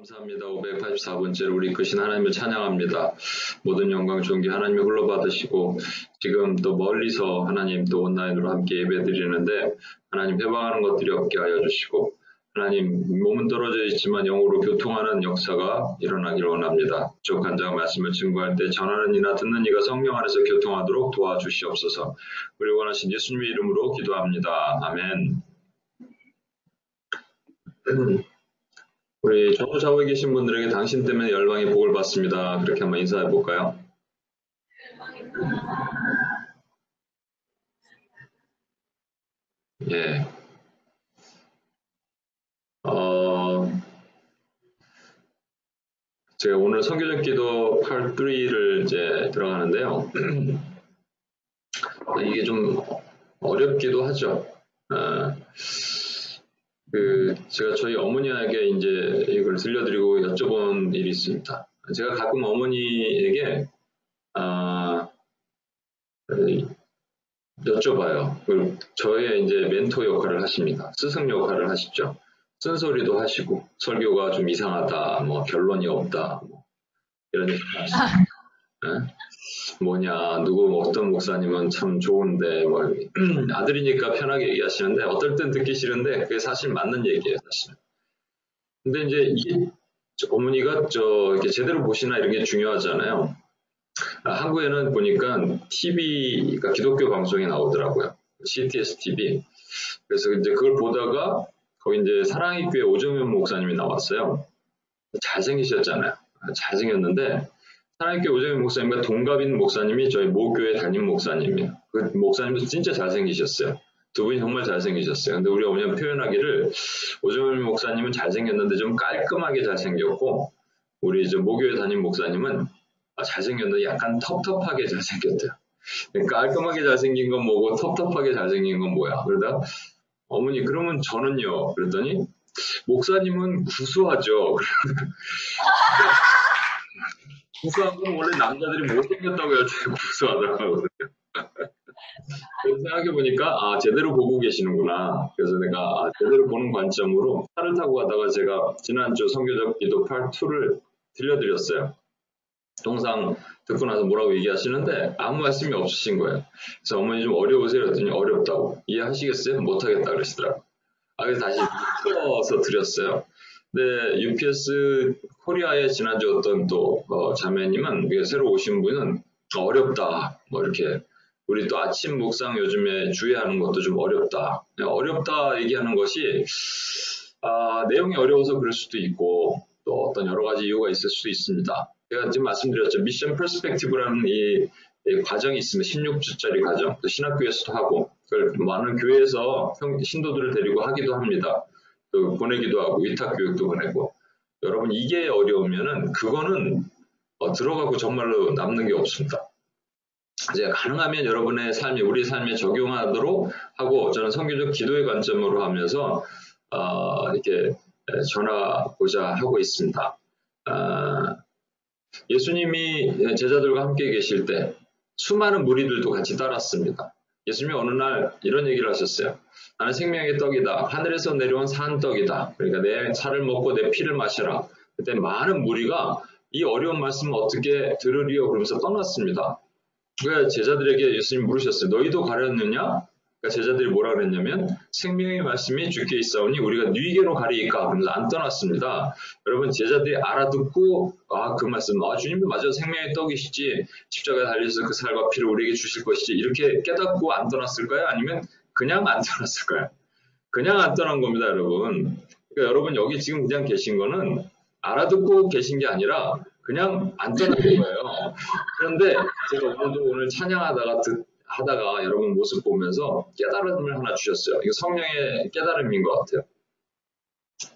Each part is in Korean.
감사합니다. 584번째로 우리 크신 하나님을 찬양합니다. 모든 영광 존귀 하나님이 흘러받으시고 지금 또 멀리서 하나님 또 온라인으로 함께 예배드리는데 하나님 해방하는 것들이 없게 하여 주시고 하나님 몸은 떨어져 있지만 영으로 교통하는 역사가 일어나기를 원합니다. 족한 자 말씀을 증거할 때 전하는 이나 듣는 이가 성령 안에서 교통하도록 도와주시옵소서. 우리 원하신 예수님의 이름으로 기도합니다. 아멘. 우리 전부 좌우에 계신 분들에게 당신 때문에 열방이 복을 받습니다. 그렇게 한번 인사해 볼까요? 예. 제가 오늘 선교적 기도 Part 3를 이제 들어가는데요. 이게 좀 어렵기도 하죠. 제가 저희 어머니에게 이제 이걸 들려드리고 여쭤본 일이 있습니다. 제가 가끔 어머니에게, 여쭤봐요. 그리고 저의 이제 멘토 역할을 하십니다. 스승 역할을 하시죠. 쓴소리도 하시고, 설교가 좀 이상하다, 뭐, 결론이 없다, 뭐, 이런 얘기 하시죠. 뭐냐, 어떤 목사님은 참 좋은데, 뭐, 아들이니까 편하게 얘기하시는데, 어떨 땐 듣기 싫은데, 그게 사실 맞는 얘기예요, 사실. 근데 이제 이게 어머니가 이렇게 제대로 보시나 이런 게 중요하잖아요. 한국에는 보니까 TV가 기독교 방송이 나오더라고요. CTS TV. 그래서 이제 그걸 보다가, 거기 이제 사랑의 교회 오정현 목사님이 나왔어요. 잘생기셨잖아요. 잘생겼는데, 사랑의 교회 오정현 목사님과 동갑인 목사님이 저희 모교회 담임 목사님이에요. 그 목사님도 진짜 잘생기셨어요. 두 분이 정말 잘생기셨어요. 근데 우리 어머니가 표현하기를 오정현 목사님은 잘생겼는데 좀 깔끔하게 잘생겼고, 우리 이제 모교회 담임 목사님은 잘생겼는데 약간 텁텁하게 잘생겼대요. 깔끔하게 잘생긴 건 뭐고 텁텁하게 잘생긴 건 뭐야. 그러다 어머니 그러면 저는요. 그랬더니 목사님은 구수하죠. 구수한 건 원래 남자들이 못생겼다고 해야지 구수하더라고요. 그래서 생각해보니까 제대로 보고 계시는구나. 그래서 내가 제대로 보는 관점으로 차를 타고 가다가 제가 지난주 선교적 기도 Part 2를 들려드렸어요. 동상 듣고 나서 뭐라고 얘기하시는데 아무 말씀이 없으신 거예요. 그래서 어머니 좀 어려우세요? 그랬더니 어렵다고. 이해하시겠어요? 못하겠다 그러시더라고요. 그래서 다시 풀어서 드렸어요. 근데 UPS 코리아에 지난주 어떤 또 자매님은 새로 오신 분은 어렵다. 뭐 이렇게 우리 또 아침 묵상 요즘에 주의하는 것도 좀 어렵다. 어렵다 얘기하는 것이 내용이 어려워서 그럴 수도 있고 또 어떤 여러 가지 이유가 있을 수도 있습니다. 제가 지금 말씀드렸죠. 미션 퍼스펙티브라는 이 과정이 있습니다. 16주짜리 과정. 또 신학교에서도 하고 그걸 많은 교회에서 신도들을 데리고 하기도 합니다. 또 보내기도 하고 위탁 교육도 보내고. 여러분 이게 어려우면은 그거는 들어가고 정말로 남는 게 없습니다. 이제 가능하면 여러분의 삶이 우리 삶에 적용하도록 하고 저는 선교적 기도의 관점으로 하면서 이렇게 전하고자 하고 있습니다. 예수님이 제자들과 함께 계실 때 수많은 무리들도 같이 따랐습니다. 예수님이 어느 날 이런 얘기를 하셨어요. 나는 생명의 떡이다. 하늘에서 내려온 산 떡이다. 그러니까 내 살을 먹고 내 피를 마시라. 그때 많은 무리가 이 어려운 말씀을 어떻게 들으리요? 그러면서 떠났습니다. 그러니까 제자들에게 예수님이 물으셨어요. 너희도 가려느냐? 그러니까 제자들이 뭐라 그랬냐면 생명의 말씀이 주께 있사오니 우리가 네게로 가리이까 하면서 안 떠났습니다. 여러분 제자들이 알아듣고 그 말씀 주님도 맞아 생명의 떡이시지 십자가에 달려서 그 살과 피를 우리에게 주실 것이지 이렇게 깨닫고 안 떠났을까요? 아니면 그냥 안 떠났을까요? 그냥 안 떠난 겁니다, 여러분. 그러니까 여러분 여기 지금 그냥 계신 거는 알아듣고 계신 게 아니라 그냥 안 떠난 거예요. 그런데 제가 오늘 찬양하다가 여러분 모습 보면서 깨달음을 하나 주셨어요. 이거 성령의 깨달음인 것 같아요.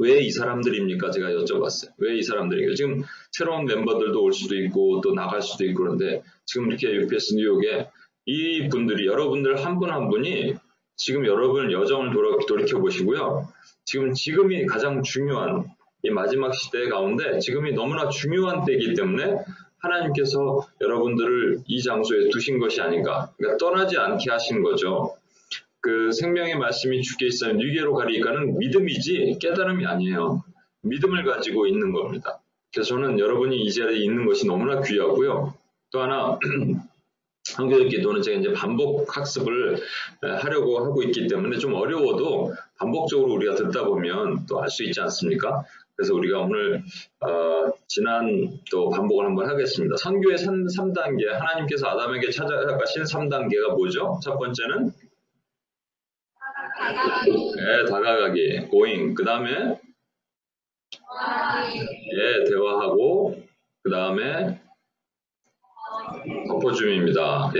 왜 이 사람들입니까? 제가 여쭤봤어요. 왜 이 사람들인가? 지금 새로운 멤버들도 올 수도 있고 또 나갈 수도 있고 그런데 지금 이렇게 UPS 뉴욕에 이 분들이 여러분들 한 분 한 분이 지금 여러분 여정을 돌이켜 보시고요. 지금이 가장 중요한 이 마지막 시대 가운데 지금이 너무나 중요한 때이기 때문에 하나님께서 여러분들을 이 장소에 두신 것이 아닌가. 그러니까 떠나지 않게 하신 거죠. 그 생명의 말씀이 주께 있어요. 뉴게로 가리이까는 믿음이지 깨달음이 아니에요. 믿음을 가지고 있는 겁니다. 그래서 저는 여러분이 이 자리에 있는 것이 너무나 귀하고요. 또 하나 선교적 기도는 제가 이제 반복 학습을 하려고 하고 있기 때문에 좀 어려워도 반복적으로 우리가 듣다 보면 또 알 수 있지 않습니까? 그래서 우리가 오늘 지난 또 반복을 한번 하겠습니다. 선교의 3단계, 하나님께서 아담에게 찾아가신 3단계가 뭐죠? 첫 번째는 다가가기, going. 그 다음에 대화하고, 그 다음에 덮어줌입니다.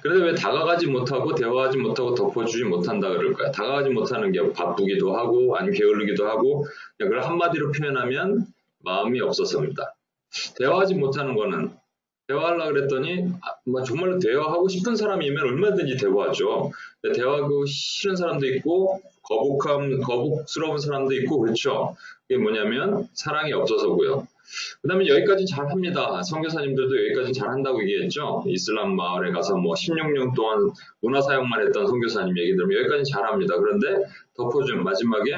그런데 왜 다가가지 못하고 대화하지 못하고 덮어주지 못한다 그럴까요? 다가가지 못하는 게 바쁘기도 하고 아니면 게으르기도 하고 그걸 한마디로 표현하면 마음이 없어서입니다. 대화하지 못하는 거는 대화하려고 그랬더니 정말로 대화하고 싶은 사람이면 얼마든지 대화하죠. 대화하고 싫은 사람도 있고 거북스러운 사람도 있고 그렇죠. 그게 뭐냐면 사랑이 없어서고요. 그 다음에 여기까지 잘합니다. 선교사님들도 여기까지 잘한다고 얘기했죠. 이슬람 마을에 가서 16년 동안 문화사역만 했던 선교사님 얘기 들으면 여기까지 잘합니다. 그런데 덮어준 마지막에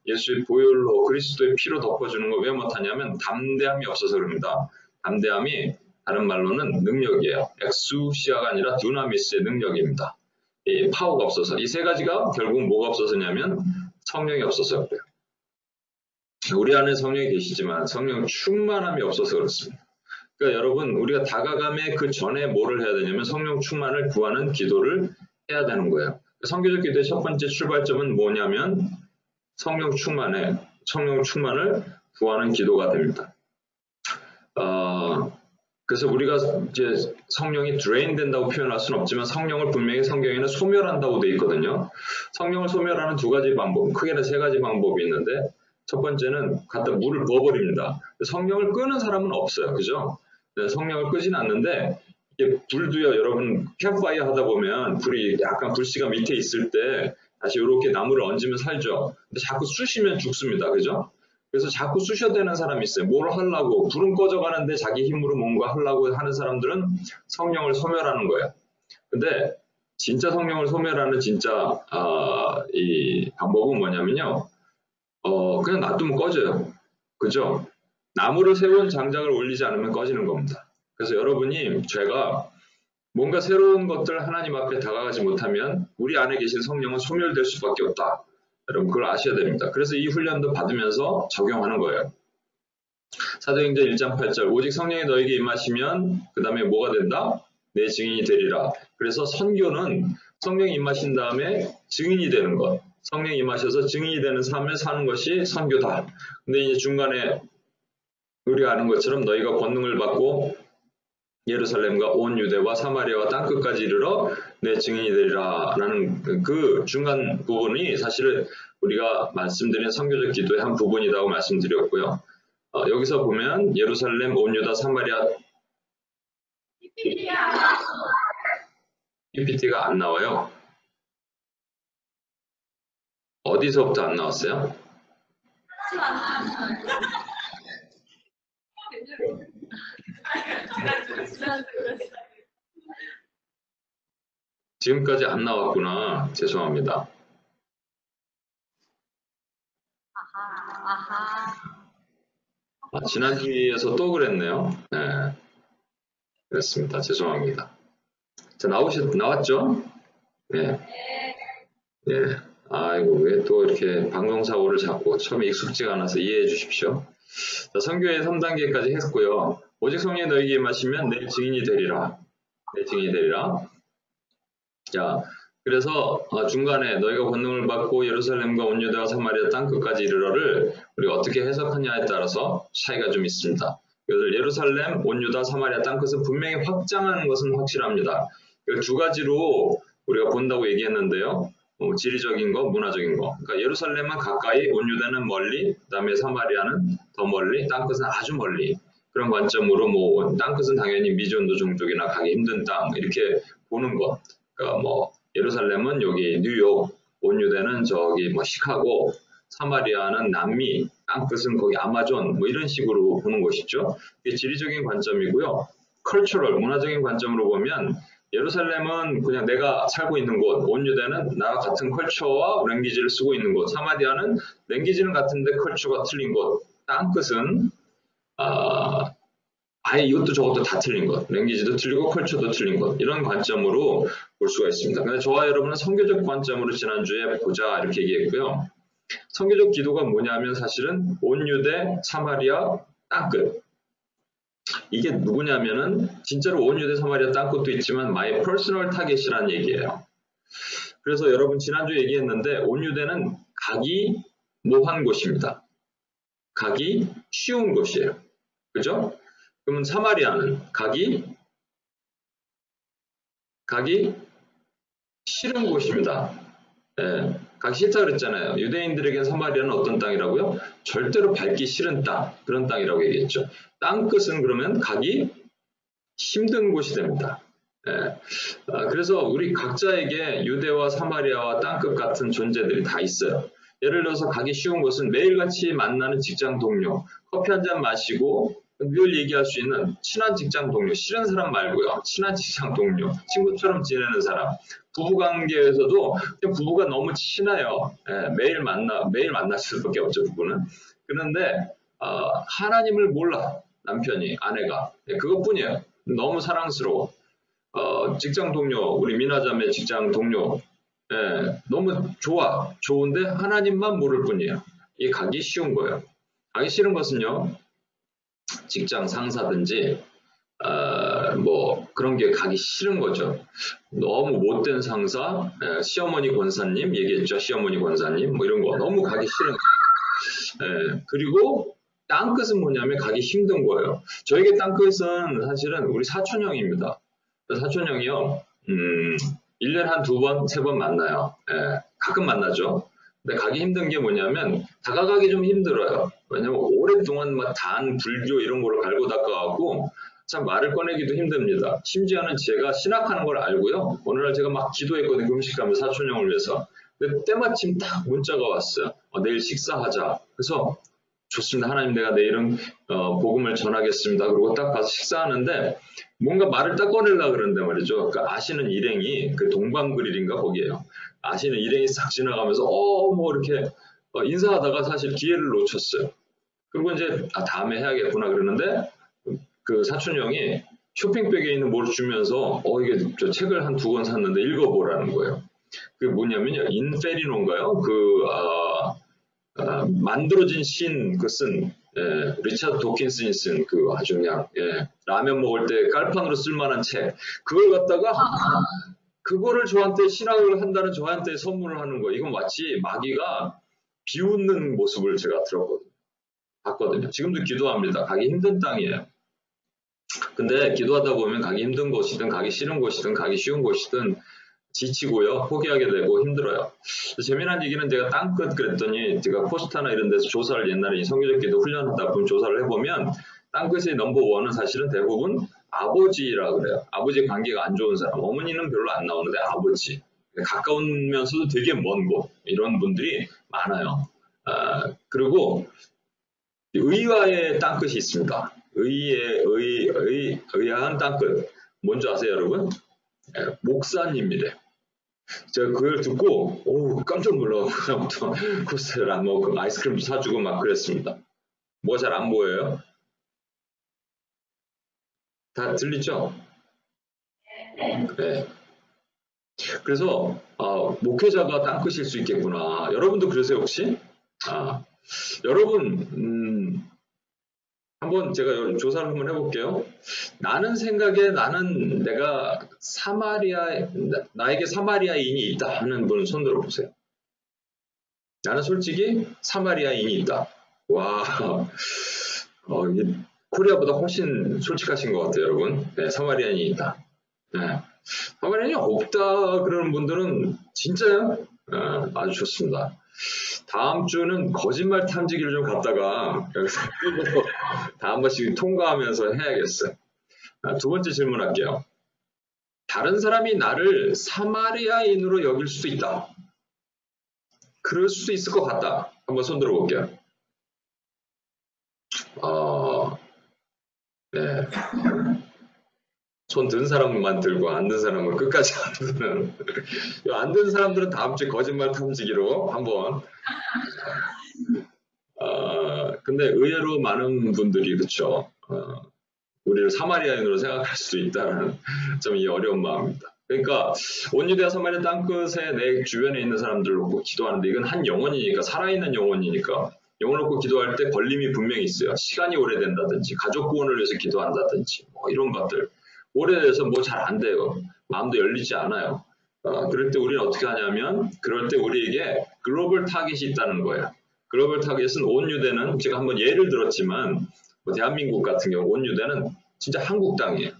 예수의 보혈로 그리스도의 피로 덮어주는 거 왜 못하냐면 담대함이 없어서 그럽니다. 담대함이 다른 말로는 능력이에요. 엑수시아가 아니라 두나미스의 능력입니다. 이 파워가 없어서 이 세 가지가 결국 뭐가 없어서냐면 성령이 없어서 그래요. 우리 안에 성령이 계시지만 성령 충만함이 없어서 그렇습니다. 그러니까 여러분 우리가 다가감에 그 전에 뭐를 해야 되냐면 성령 충만을 구하는 기도를 해야 되는 거예요. 선교적 기도의 첫 번째 출발점은 뭐냐면 성령 충만을 구하는 기도가 됩니다. 그래서 우리가 이제 성령이 drain 된다고 표현할 수는 없지만 성령을 분명히 성경에는 소멸한다고 돼 있거든요. 성령을 소멸하는 두 가지 방법, 크게는 세 가지 방법이 있는데 첫 번째는 갖다 물을 부어버립니다. 성령을 끄는 사람은 없어요. 그죠? 성령을 끄진 않는데 이게 불도요. 여러분 캠프파이어 하다 보면 불이 약간 불씨가 밑에 있을 때 다시 이렇게 나무를 얹으면 살죠. 근데 자꾸 쑤시면 죽습니다. 그죠? 그래서 자꾸 쑤셔대는 사람이 있어요. 뭘 하려고 불은 꺼져가는데 자기 힘으로 뭔가 하려고 하는 사람들은 성령을 소멸하는 거예요. 근데 진짜 성령을 소멸하는 진짜 이 방법은 뭐냐면요. 그냥 놔두면 꺼져요. 그죠? 나무를 세운 장작을 올리지 않으면 꺼지는 겁니다. 그래서 여러분이 제가 뭔가 새로운 것들 하나님 앞에 다가가지 못하면 우리 안에 계신 성령은 소멸될 수밖에 없다. 여러분 그걸 아셔야 됩니다. 그래서 이 훈련도 받으면서 적용하는 거예요. 사도행전 1장 8절 오직 성령이 너에게 임하시면 그 다음에 뭐가 된다? 내 증인이 되리라. 그래서 선교는 성령이 임하신 다음에 증인이 되는 것. 성령이 임하셔서 증인이 되는 삶을 사는 것이 선교다. 근데 이제 중간에 우리가 아는 것처럼 너희가 권능을 받고 예루살렘과 온 유대와 사마리아와 땅끝까지 이르러 내 증인이 되리라 라는 그 중간 부분이 사실 우리가 말씀드린 선교적 기도의 한 부분이라고 말씀드렸고요. 여기서 보면 예루살렘, 온 유다, 사마리아 PPT가 안 나와요. 어디서부터 안 나왔어요? 지금까지 안 나왔구나. 죄송합니다. 지난주에서 또 그랬네요. 네. 그렇습니다. 죄송합니다. 자, 나왔죠? 네. 네. 아이고, 왜 또 이렇게 방송사고를 잡고 처음에 익숙지가 않아서 이해해 주십시오. 자, 선교의 3단계까지 했고요. 오직 성령이 너에게 임하시면 내 증인이 되리라. 내 증인이 되리라. 자, 그래서 중간에 너희가 권능을 받고 예루살렘과 온 유다와 사마리아 땅끝까지 이르러를 우리가 어떻게 해석하냐에 따라서 차이가 좀 있습니다. 그래서 예루살렘, 온 유다, 사마리아 땅끝을 분명히 확장하는 것은 확실합니다. 두 가지로 우리가 본다고 얘기했는데요. 지리적인 거, 문화적인 거. 그러니까 예루살렘은 가까이, 온 유다는 멀리, 그 다음에 사마리아는 더 멀리, 땅끝은 아주 멀리. 그런 관점으로 땅끝은 당연히 미존도 종족이나 가기 힘든 땅 이렇게 보는 것. 그러니까 예루살렘은 여기 뉴욕, 온 유다는 저기 시카고, 사마리아는 남미, 땅끝은 거기 아마존 이런 식으로 보는 것이죠. 이게 지리적인 관점이고요. 컬처럴, 문화적인 관점으로 보면 예루살렘은 그냥 내가 살고 있는 곳, 온 유다는 나와 같은 컬처와 랭귀지를 쓰고 있는 곳, 사마리아는 랭귀지는 같은데 컬처가 틀린 곳, 땅끝은 아예 이것도 저것도 다 틀린 것, 랭귀지도 틀리고 컬처도 틀린 것, 이런 관점으로 볼 수가 있습니다. 근데 저와 여러분은 선교적 관점으로 지난주에 보자 이렇게 얘기했고요. 선교적 기도가 뭐냐면 사실은 온 유대, 사마리아, 땅끝. 이게 누구냐면은 진짜로 온 유대, 사마리아, 땅끝도 있지만 my personal target이라는 얘기예요. 그래서 여러분 지난주에 얘기했는데 온 유대는 가기 뭐한 곳입니다. 가기 쉬운 곳이에요. 그죠? 그러면 사마리아는 가기 싫은 곳입니다. 예, 가기 싫다 그랬잖아요. 유대인들에겐 사마리아는 어떤 땅이라고요? 절대로 밟기 싫은 땅, 그런 땅이라고 얘기했죠. 땅끝은 그러면 가기 힘든 곳이 됩니다. 예, 그래서 우리 각자에게 유대와 사마리아와 땅끝 같은 존재들이 다 있어요. 예를 들어서 가기 쉬운 곳은 매일같이 만나는 직장 동료, 커피 한 잔 마시고 늘 얘기할 수 있는 친한 직장 동료, 싫은 사람 말고요. 친한 직장 동료, 친구처럼 지내는 사람. 부부관계에서도 부부가 너무 친해요. 예, 매일 만날 수밖에 없죠, 부부는. 그런데 하나님을 몰라, 남편이, 아내가. 예, 그것뿐이에요. 너무 사랑스러워. 직장 동료, 우리 미나자매 직장 동료, 예, 너무 좋은데 하나님만 모를 뿐이에요. 이게 가기 쉬운 거예요. 가기 싫은 것은요, 직장 상사든지 뭐 그런 게 가기 싫은 거죠. 너무 못된 상사, 시어머니 권사님 얘기했죠. 시어머니 권사님 뭐 이런 거 너무 가기 싫은 거예요. 그리고 땅끝은 뭐냐면 가기 힘든 거예요. 저에게 땅끝은 사실은 우리 사촌형입니다. 사촌형이요. 1년에 한 2번, 3번 만나요. 가끔 만나죠. 근데 가기 힘든 게 뭐냐면 다가가기 좀 힘들어요. 왜냐면 오랫동안 막 단, 불교 이런 거를 갈고 닦아갖고 참 말을 꺼내기도 힘듭니다. 심지어는 제가 신학하는 걸 알고요. 어느 날 제가 막 기도했거든요. 금식하면서 사촌형을 위해서. 근데 때마침 딱 문자가 왔어요. 내일 식사하자. 그래서 좋습니다. 하나님 내가 내일은 복음을 전하겠습니다. 그리고 딱 가서 식사하는데 뭔가 말을 딱 꺼내려고 그러는데 말이죠. 그 아시는 일행이 그 동방그릴인가 거기에요. 아시는 일행이 싹 지나가면서 뭐 이렇게 인사하다가 사실 기회를 놓쳤어요. 그리고 이제 다음에 해야겠구나 그러는데 그 사촌 형이 쇼핑백에 있는 뭘 주면서 이게 저 책을 한 2권 샀는데 읽어보라는 거예요. 그게 뭐냐면요. 인페리노인가요? 만들어진 신 그 쓴 리차드 도킨슨이 쓴 그 아주 그냥 라면 먹을 때 깔판으로 쓸만한 책 그걸 갖다가 그거를 저한테 신학을 한다는 저한테 선물을 하는 거예요. 이건 마치 마귀가 비웃는 모습을 제가 봤거든요. 지금도 기도합니다. 가기 힘든 땅이에요. 근데 기도하다 보면 가기 힘든 곳이든 가기 싫은 곳이든 가기 쉬운 곳이든 지치고요. 포기하게 되고 힘들어요. 재미난 얘기는 제가 땅끝 그랬더니 제가 포스타나 이런 데서 조사를 옛날에 성교적 기도 훈련하다 보면 조사를 해보면 땅끝의 넘버원은 사실은 대부분 아버지라 그래요. 아버지 관계가 안 좋은 사람. 어머니는 별로 안 나오는데 아버지. 가까우면서도 되게 먼 곳. 이런 분들이 많아요. 그리고 의와의 땅끝이 있습니다. 의아한 땅끝. 뭔지 아세요, 여러분? 목사님이래. 제가 그걸 듣고 깜짝 놀라고 그다음부터 코스를 안 먹고 아이스크림도 사주고 막 그랬습니다. 뭐가 잘 안 보여요? 다 들리죠? 네. 그래서 목회자가 땅끝일 수 있겠구나. 여러분도 그러세요 혹시? 여러분 한번 제가 조사를 한번 해볼게요. 나는 생각에 내가 나에게 사마리아인이 있다 하는 분 손 들어보세요. 나는 솔직히 사마리아인이 있다. 와, 이게 코리아보다 훨씬 솔직하신 것 같아요, 여러분. 네, 사마리아인이 있다. 네. 사마리아인이 없다 그러는 분들은 진짜요? 아주 좋습니다. 다음 주는 거짓말 탐지기를 좀 갖다가 여기서 다 한 번씩 통과하면서 해야겠어요. 두 번째 질문할게요. 다른 사람이 나를 사마리아인으로 여길 수도 있다. 그럴 수도 있을 것 같다. 한번 손 들어볼게요. 네. 손 든 사람만 들고 안 든 사람은 끝까지 안 드는. 안 든 사람들은 다음 주에 거짓말 탐지기로 한번 근데 의외로 많은 분들이 그쵸. 우리를 사마리아인으로 생각할 수도 있다는 좀 이 어려운 마음입니다. 그러니까 온 유대와 사마리아 땅끝에 내 주변에 있는 들을 놓고 기도하는데 이건 한 영혼이니까 살아있는 영혼이니까 영혼 놓고 기도할 때 걸림이 분명히 있어요. 시간이 오래된다든지 가족 구원을 위해서 기도한다든지 뭐 이런 것들 오래돼서 뭐 잘 안 돼요. 마음도 열리지 않아요. 그럴 때 우리는 어떻게 하냐면 그럴 때 우리에게 글로벌 타겟이 있다는 거예요. 글로벌 타겟은 온 유대는 제가 한번 예를 들었지만 뭐 대한민국 같은 경우 온 유대는 진짜 한국 땅이에요.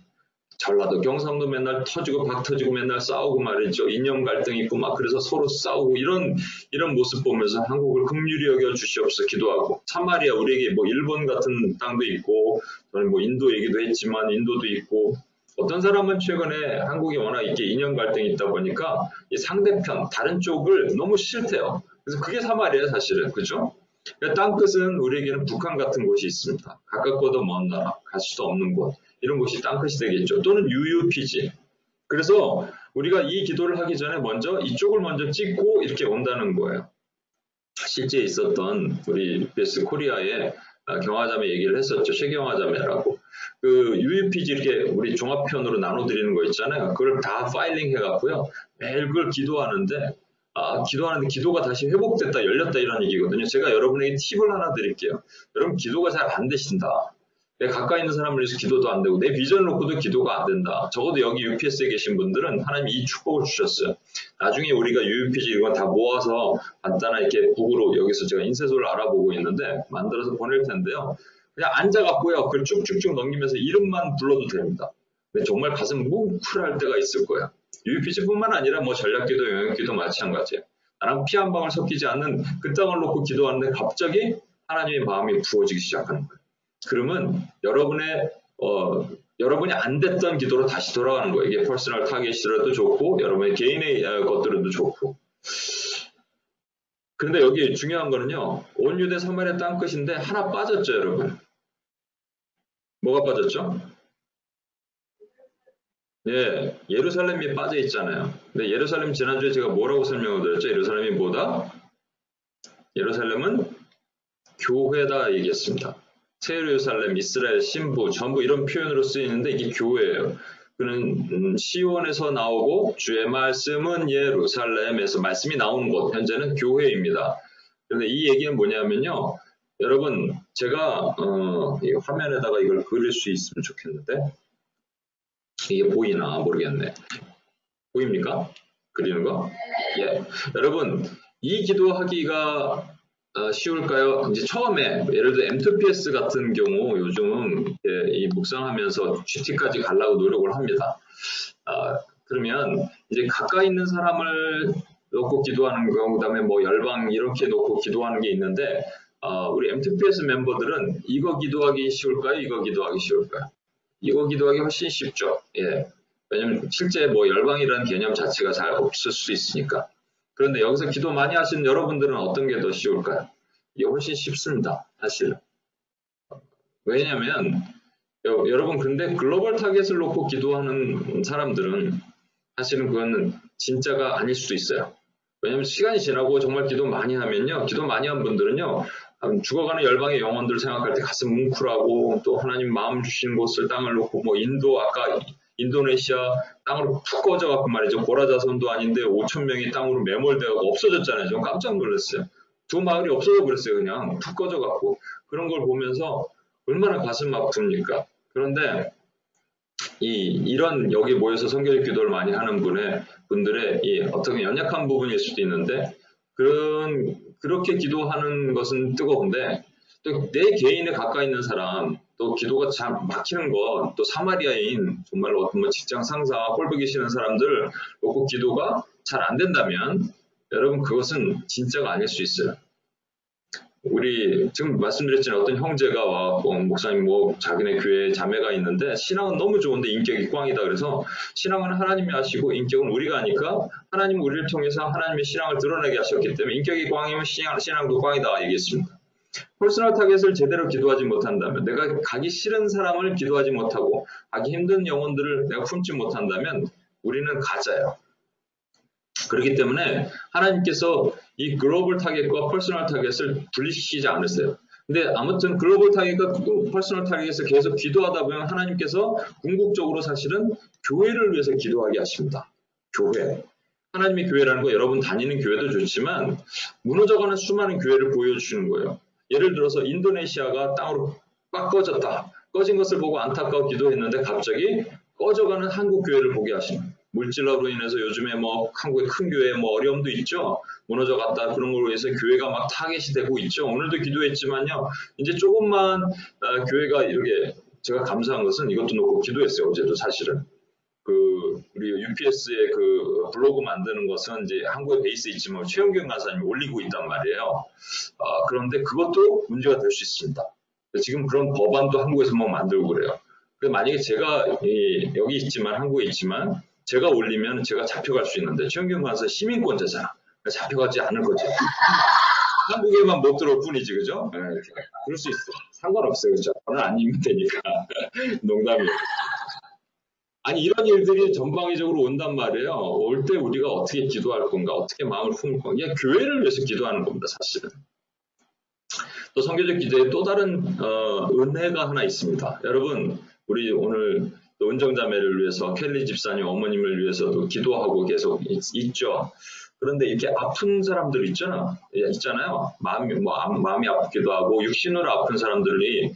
전라도 경상도 맨날 터지고 박 터지고 맨날 싸우고 말이죠. 이념 갈등 있고 막 그래서 서로 싸우고 이런 모습 보면서 한국을 긍휼히 여겨 주시옵소서 기도하고 사마리아 우리에게 뭐 일본 같은 땅도 있고 저는 뭐 인도 얘기도 했지만 인도도 있고 어떤 사람은 최근에 한국이 워낙 이렇게 이념 갈등이 있다 보니까 이 상대편 다른 쪽을 너무 싫대요. 그래서 그게 사마리아예요 사실은 그죠? 땅끝은 우리에게는 북한 같은 곳이 있습니다. 가깝고도 먼 나라, 갈 수도 없는 곳. 이런 곳이 땅끝이 되겠죠. 또는 UUPG. 그래서 우리가 이 기도를 하기 전에 먼저 이쪽을 먼저 찍고 이렇게 온다는 거예요. 실제 있었던 우리 UPS 코리아의 경화자매 얘기를 했었죠. 최경화자매라고. 그 UUPG 이렇게 우리 종합편으로 나눠드리는 거 있잖아요. 그걸 다 파일링 해갖고요. 매일 그걸 기도하는데 기도하는데 기도가 다시 회복됐다, 열렸다 이런 얘기거든요. 제가 여러분에게 팁을 하나 드릴게요. 여러분 기도가 잘 안 되신다. 내 가까이 있는 사람을 위해서 기도도 안 되고 내 비전을 놓고도 기도가 안 된다. 적어도 여기 UPS에 계신 분들은 하나님이 이 축복을 주셨어요. 나중에 우리가 UPG 이런 거 다 모아서 간단하게 이렇게 북으로 여기서 제가 인쇄소를 알아보고 있는데 만들어서 보낼 텐데요. 그냥 앉아갖고요. 그걸 쭉쭉쭉 넘기면서 이름만 불러도 됩니다. 근데 정말 가슴 뭉클할 때가 있을 거예요. UPG뿐만 아니라 뭐 전략기도, 영역기도 마찬가지예요. 나랑 피 한 방울 섞이지 않는 그 땅을 놓고 기도하는데 갑자기 하나님의 마음이 부어지기 시작하는 거예요. 그러면 여러분이 안 됐던 기도로 다시 돌아가는 거예요. 이게 퍼스널 타겟이라도 좋고 여러분의 개인의 것들도 좋고. 그런데 여기 중요한 거는요. 온 유대 사마리아 땅끝인데 하나 빠졌죠, 여러분. 뭐가 빠졌죠? 예, 예루살렘이 빠져 있잖아요. 근데 예루살렘 지난주에 제가 뭐라고 설명을 드렸죠? 예루살렘이 뭐다? 예루살렘은 교회다 얘기했습니다. 새 예루살렘, 이스라엘, 신부, 전부 이런 표현으로 쓰이는데 이게 교회예요. 그는 시온에서 나오고 주의 말씀은 예루살렘에서 말씀이 나오는 곳, 현재는 교회입니다. 그런데 이 얘기는 뭐냐면요. 여러분, 제가 이 화면에다가 이걸 그릴 수 있으면 좋겠는데 이게 보이나 모르겠네. 보입니까? 그리는 거? 예. 여러분, 이 기도하기가 쉬울까요? 이제 처음에 예를 들어 M2PS 같은 경우 요즘 이 묵상하면서 GT까지 가려고 노력을 합니다. 그러면 이제 가까이 있는 사람을 놓고 기도하는 거, 그다음에 뭐 열방 이렇게 놓고 기도하는 게 있는데 우리 M2PS 멤버들은 이거 기도하기 쉬울까요? 이거 기도하기 쉬울까요? 이거 기도하기 훨씬 쉽죠. 예. 왜냐면 실제 뭐 열방이라는 개념 자체가 잘 없을 수 있으니까. 그런데 여기서 기도 많이 하시는 여러분들은 어떤 게 더 쉬울까요? 이게 훨씬 쉽습니다. 사실. 왜냐면 여러분 근데 글로벌 타겟을 놓고 기도하는 사람들은 사실은 그거는 진짜가 아닐 수도 있어요. 왜냐면 시간이 지나고 정말 기도 많이 하면요. 기도 많이 한 분들은요. 죽어가는 열방의 영혼들을 생각할 때 가슴 뭉클하고 또 하나님 마음 주시는 곳을 땅을 놓고 뭐 인도 아까 인도네시아 땅으로 푹 꺼져갖고 말이죠. 고라자손도 아닌데 5천 명이 땅으로 매몰되고 없어졌잖아요. 좀 깜짝 놀랐어요. 두 마을이 없어져 버렸어요. 그냥 푹 꺼져갖고. 그런 걸 보면서 얼마나 가슴 아픕니까? 그런데 이런 여기 모여서 성결 기도를 많이 하는 분들의 이 어떻게 연약한 부분일 수도 있는데 그렇게 기도하는 것은 뜨거운데 또 내 개인에 가까이 있는 사람 또 기도가 잘 막히는 것 또 사마리아인 정말로 어떤 뭐 직장 상사 꼴보기 싫은 사람들 놓고 기도가 잘 안 된다면 여러분 그것은 진짜가 아닐 수 있어요. 우리 지금 말씀드렸지만 어떤 형제가 와갖고 목사님 뭐 자기네 교회에 자매가 있는데 신앙은 너무 좋은데 인격이 꽝이다. 그래서 신앙은 하나님이 하시고 인격은 우리가 하니까 하나님은 우리를 통해서 하나님의 신앙을 드러내게 하셨기 때문에 인격이 꽝이면 신앙도 꽝이다 얘기했습니다. 퍼스널 타겟을 제대로 기도하지 못한다면 내가 가기 싫은 사람을 기도하지 못하고 가기 힘든 영혼들을 내가 품지 못한다면 우리는 가짜예요. 그렇기 때문에 하나님께서 이 글로벌 타겟과 퍼스널 타겟을 분리시키지 않으세요. 근데 아무튼 글로벌 타겟과 퍼스널 타겟에서 계속 기도하다 보면 하나님께서 궁극적으로 사실은 교회를 위해서 기도하게 하십니다. 교회. 하나님의 교회라는 거 여러분 다니는 교회도 좋지만 무너져가는 수많은 교회를 보여주시는 거예요. 예를 들어서 인도네시아가 땅으로 꽉 꺼졌다. 꺼진 것을 보고 안타까워 기도했는데 갑자기 꺼져가는 한국 교회를 보게 하시는 거예요. 물질로 인해서 요즘에 뭐 한국의 큰 교회에 뭐 어려움도 있죠. 무너져 갔다 그런 걸로 해서 교회가 막 타겟이 되고 있죠. 오늘도 기도했지만요. 이제 조금만 교회가 이렇게 제가 감사한 것은 이것도 놓고 기도했어요. 어제도 사실은. 우리 UPS의 그 블로그 만드는 것은 이제 한국에 베이스 있지만 최영경 간사님이 올리고 있단 말이에요. 그런데 그것도 문제가 될 수 있습니다. 지금 그런 법안도 한국에서 막 만들고 그래요. 만약에 제가 여기 있지만 한국에 있지만 제가 올리면 제가 잡혀갈 수 있는데 최영경 간사 시민권자잖아. 잡혀가지 않을 거죠. 한국에만 못 들어올 뿐이지, 그죠? 네, 그럴 수 있어. 상관없어요, 그죠? 저는 아니면 되니까. 농담이에요. 아니 이런 일들이 전방위적으로 온단 말이에요. 올 때 우리가 어떻게 기도할 건가, 어떻게 마음을 품을 건가, 교회를 위해서 기도하는 겁니다, 사실은. 또 선교적 기도에 또 다른 은혜가 하나 있습니다. 여러분, 우리 오늘 또 은정자매를 위해서 켈리 집사님 어머님을 위해서도 기도하고 계속 있죠. 그런데 이렇게 아픈 사람들 있잖아요. 마음이 아프기도 하고 육신으로 아픈 사람들이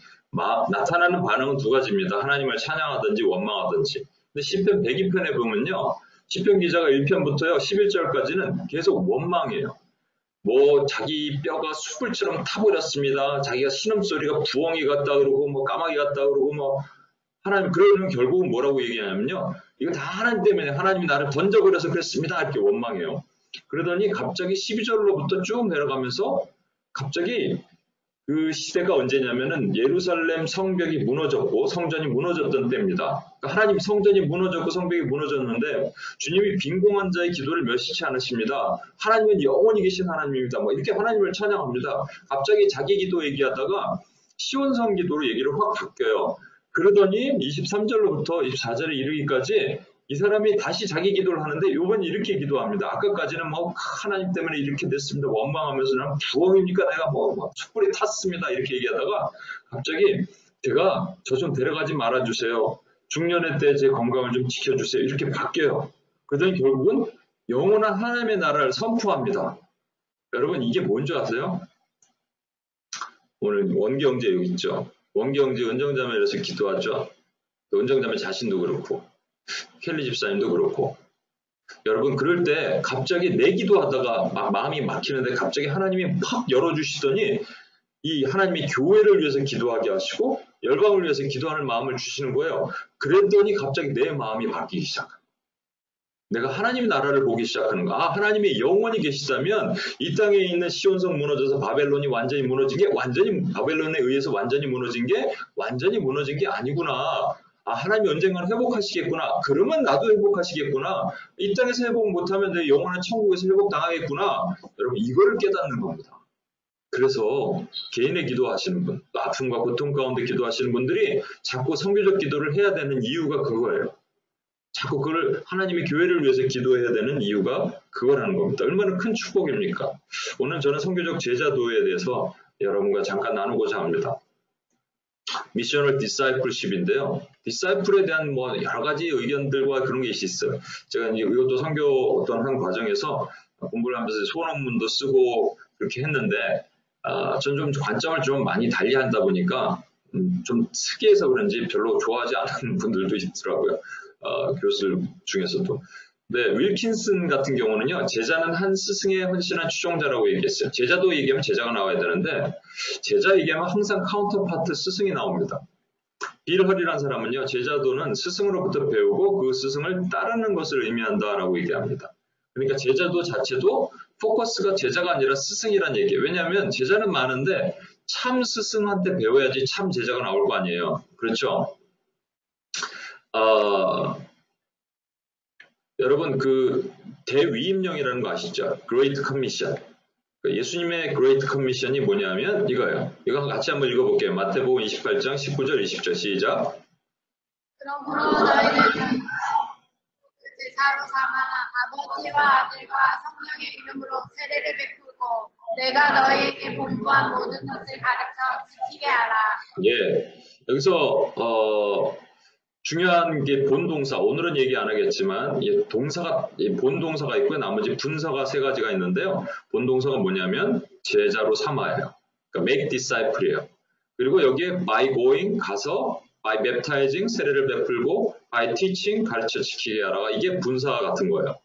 나타나는 반응은 두 가지입니다. 하나님을 찬양하든지 원망하든지. 근데 시편 102편에 보면요. 시편 기자가 1편부터요. 11절까지는 계속 원망이에요. 뭐 자기 뼈가 숯불처럼 타버렸습니다. 자기가 신음소리가 부엉이 같다 그러고 뭐 까마귀 같다 그러고 뭐 하나님 그러면 결국은 뭐라고 얘기하냐면요. 이거 다 하나님 때문에 하나님이 나를 던져버려서 그랬습니다. 이렇게 원망해요. 그러더니 갑자기 12절로부터 쭉 내려가면서 갑자기 그 시대가 언제냐면은 예루살렘 성벽이 무너졌고 성전이 무너졌던 때입니다. 그러니까 하나님 성전이 무너졌고 성벽이 무너졌는데 주님이 빈궁한 자의 기도를 멸시치 않으십니다. 하나님은 영원히 계신 하나님입니다. 뭐 이렇게 하나님을 찬양합니다. 갑자기 자기 기도 얘기하다가 시온성 기도로 얘기를 확 바뀌어요. 그러더니 23절로부터 24절에 이르기까지 이 사람이 다시 자기 기도를 하는데 이번 이렇게 기도합니다. 아까까지는 뭐 하나님 때문에 이렇게 됐습니다. 원망하면서 난 부엉이니까 내가 뭐 촛불이 탔습니다. 이렇게 얘기하다가 갑자기 제가 저 좀 데려가지 말아주세요. 중년의 때 제 건강을 좀 지켜주세요. 이렇게 바뀌어요. 그러더니 결국은 영원한 하나님의 나라를 선포합니다. 여러분 이게 뭔지 아세요? 오늘 원경제 여기 있죠. 원경제 은정자매에서 기도하죠. 은정자매 자신도 그렇고 켈리 집사님도 그렇고 여러분 그럴 때 갑자기 내 기도하다가 마음이 막히는데 갑자기 하나님이 팍 열어주시더니 이 하나님이 교회를 위해서 기도하게 하시고 열방을 위해서 기도하는 마음을 주시는 거예요. 그랬더니 갑자기 내 마음이 바뀌기 시작합니다. 내가 하나님의 나라를 보기 시작하는 거. 하나님이 영원히 계시다면 이 땅에 있는 시온성 무너져서 바벨론이 완전히 무너진 게 바벨론에 의해서 완전히 무너진 게 아니구나. 하나님이 언젠가는 회복하시겠구나. 그러면 나도 회복하시겠구나. 이 땅에서 회복 못하면 내 영원한 천국에서 회복당하겠구나. 여러분 이거를 깨닫는 겁니다. 그래서 개인의 기도하시는 분, 아픔과 고통 가운데 기도하시는 분들이 자꾸 선교적 기도를 해야 되는 이유가 그거예요. 자꾸 그걸 하나님의 교회를 위해서 기도해야 되는 이유가 그거라는 겁니다. 얼마나 큰 축복입니까? 오늘 저는 선교적 제자도에 대해서 여러분과 잠깐 나누고자 합니다. 미셔널 디사이플십인데요. 디사이플에 대한 뭐 여러 가지 의견들과 그런 게 있어요. 제가 이제 이것도 선교 어떤 한 과정에서 공부를 하면서 소원문도 쓰고 그렇게 했는데, 저는 좀 관점을 좀 많이 달리한다 보니까 좀 특이해서 그런지 별로 좋아하지 않는 분들도 있더라고요. 교수들 중에서도. 네, 윌킨슨 같은 경우는요, 제자는 한 스승의 헌신한 추종자라고 얘기했어요. 제자도 얘기하면 제자가 나와야 되는데, 제자 얘기하면 항상 카운터파트 스승이 나옵니다. 빌 헐이라는 사람은요, 제자도는 스승으로부터 배우고 그 스승을 따르는 것을 의미한다라고 얘기합니다. 그러니까 제자도 자체도 포커스가 제자가 아니라 스승이란 얘기예요. 왜냐하면 제자는 많은데 참 스승한테 배워야지 참 제자가 나올 거 아니에요. 그렇죠? 여러분 그 대위임령이라는 거 아시죠? Great Commission. 예수님의 Great Commission이 뭐냐면 이거예요. 이거 같이 한번 읽어볼게요. 마태복음 28장 19절 20절 시작. 그러므로 너희는 제사로 삼아 아버지와 아들과 성령의 이름으로 세례를 베풀고 내가 너희에게 본부한 모든 것을 가르쳐 지키게 하라. 예, 여기서 중요한 게 본동사. 오늘은 얘기 안 하겠지만 동사가 본동사가 있고 나머지 분사가 세 가지가 있는데요. 본동사가 뭐냐면 제자로 삼아예요. 그러니까 make disciple이에요. 그리고 여기에 by going 가서, by baptizing 세례를 베풀고, by teaching 가르쳐 지키게 하라가 이게 분사 같은 거예요.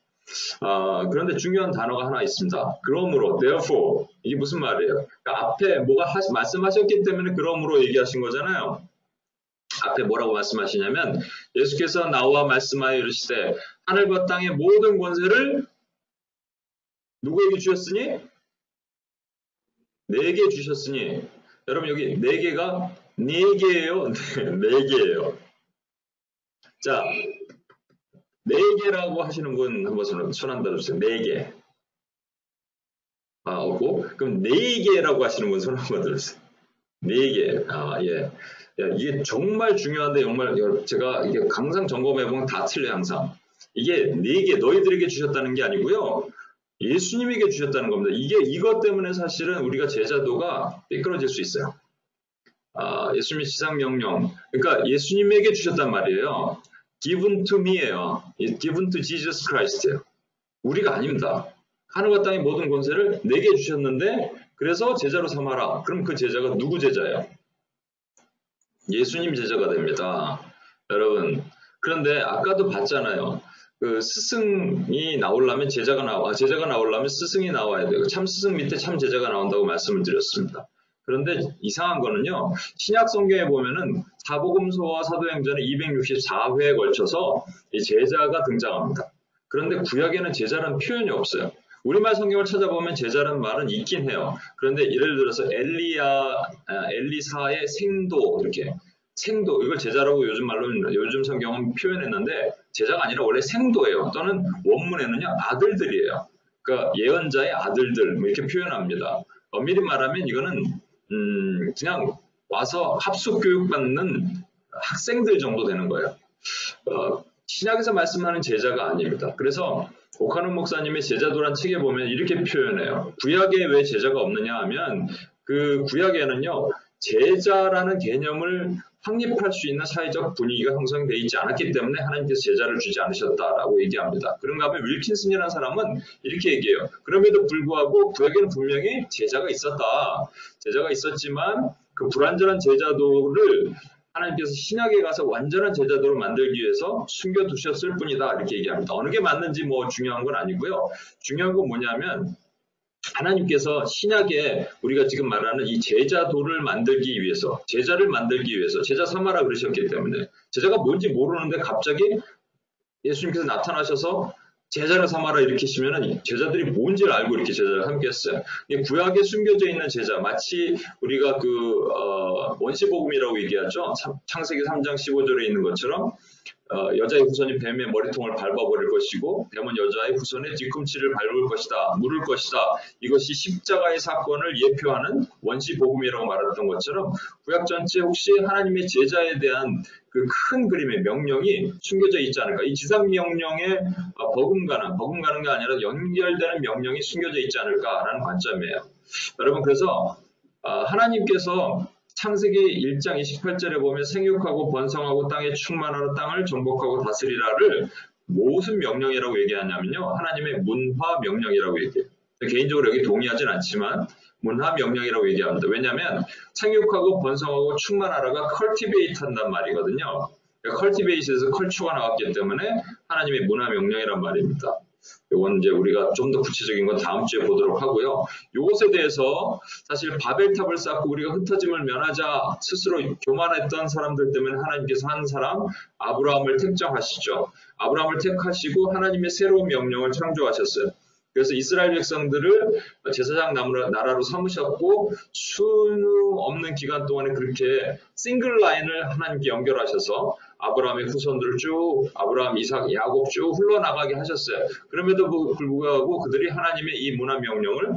그런데 중요한 단어가 하나 있습니다. 그러므로, therefore 이게 무슨 말이에요? 그러니까 앞에 뭐가 말씀하셨기 때문에 그러므로 얘기하신 거잖아요. 앞에 뭐라고 말씀하시냐면 예수께서 나와 말씀하여 이르시되 하늘과 땅의 모든 권세를 누구에게 주셨으니? 내게 주셨으니. 여러분 여기 네 개가 네 개예요? 네 개예요. 자, 네 개라고 하시는 분 한번 손 한 들어주세요. 네 개. 없고 그럼 네 개라고 하시는 분 손 한번 들어주세요. 네 개. 예. 이게 정말 중요한데 정말 제가 이게 항상 점검해보면 다 틀려요. 항상. 이게 네 개 너희들에게 주셨다는 게 아니고요. 예수님에게 주셨다는 겁니다. 이것 때문에 사실은 우리가 제자도가 삐뚤어질 수 있어요. 예수님의 지상명령. 그러니까 예수님에게 주셨단 말이에요. given to me예요. given to Jesus Christ예요. 우리가 아닙니다. 하늘과 땅의 모든 권세를 내게 주셨는데 그래서 제자로 삼아라. 그럼 그 제자가 누구 제자예요? 예수님 제자가 됩니다. 여러분. 그런데 아까도 봤잖아요. 그 스승이 나오려면 제자가 나오려면 스승이 나와야 돼요. 참 스승 밑에 참 제자가 나온다고 말씀을 드렸습니다. 그런데 이상한 거는요. 신약 성경에 보면은 사복음서와 사도행전에 264회에 걸쳐서 이 제자가 등장합니다. 그런데 구약에는 제자라는 표현이 없어요. 우리말 성경을 찾아보면 제자라는 말은 있긴 해요. 그런데 예를 들어서 엘리사의 생도 이렇게 생도 이걸 제자라고 요즘 성경은 표현했는데 제자가 아니라 원래 생도예요. 또는 원문에는요 아들들이에요. 그러니까 예언자의 아들들 뭐 이렇게 표현합니다. 엄밀히 말하면 이거는 그냥 와서 합숙 교육받는 학생들 정도 되는 거예요. 신약에서 말씀하는 제자가 아닙니다. 그래서 오카노 목사님의 제자도란 책에 보면 이렇게 표현해요. 구약에 왜 제자가 없느냐 하면 그 구약에는요 제자라는 개념을 확립할 수 있는 사회적 분위기가 형성되어 있지 않았기 때문에 하나님께서 제자를 주지 않으셨다라고 얘기합니다. 그런가 하면 윌킨슨이라는 사람은 이렇게 얘기해요. 그럼에도 불구하고 구약에는 분명히 제자가 있었다. 제자가 있었지만 그 불완전한 제자도를 하나님께서 신약에 가서 완전한 제자도를 만들기 위해서 숨겨두셨을 뿐이다. 이렇게 얘기합니다. 어느 게 맞는지 뭐 중요한 건 아니고요. 중요한 건 뭐냐면 하나님께서 신약에 우리가 지금 말하는 이 제자도를 만들기 위해서 제자를 만들기 위해서 제자 삼아라 그러셨기 때문에 제자가 뭔지 모르는데 갑자기 예수님께서 나타나셔서 제자를 삼아라 이렇게 하시면 제자들이 뭔지를 알고 이렇게 제자를 삼겠어요. 구약에 숨겨져 있는 제자 마치 우리가 원시복음이라고 얘기하죠. 창세기 3장 15절에 있는 것처럼 여자의 후손이 뱀의 머리통을 밟아버릴 것이고 뱀은 여자의 후손의 뒤꿈치를 밟을 것이다. 물을 것이다. 이것이 십자가의 사건을 예표하는 원시복음이라고 말했던 것처럼 구약 전체 혹시 하나님의 제자에 대한 그 큰 그림의 명령이 숨겨져 있지 않을까. 이 지상명령에 버금가는 게 아니라 연결되는 명령이 숨겨져 있지 않을까라는 관점이에요. 여러분 그래서 하나님께서 창세기 1장 28절에 보면 생육하고 번성하고 땅에 충만하라 땅을 정복하고 다스리라를 무슨 명령이라고 얘기하냐면요. 하나님의 문화 명령이라고 얘기해요. 개인적으로 여기 동의하진 않지만 문화 명령이라고 얘기합니다. 왜냐하면 생육하고 번성하고 충만하라가 cultivate 한단 말이거든요. cultivate에서 컬처가 나왔기 때문에 하나님의 문화 명령이란 말입니다. 이건 이제 우리가 좀 더 구체적인 건 다음 주에 보도록 하고요. 이것에 대해서 사실 바벨탑을 쌓고 우리가 흩어짐을 면하자 스스로 교만했던 사람들 때문에 하나님께서 한 사람 아브라함을 택정하시죠. 아브라함을 택하시고 하나님의 새로운 명령을 창조하셨어요. 그래서 이스라엘 백성들을 제사장 나라로 삼으셨고 수능 없는 기간 동안에 그렇게 싱글 라인을 하나님께 연결하셔서 아브라함의 후손들을 쭉 아브라함, 이삭, 야곱 쭉 흘러나가게 하셨어요. 그럼에도 불구하고 그들이 하나님의 이 문화 명령을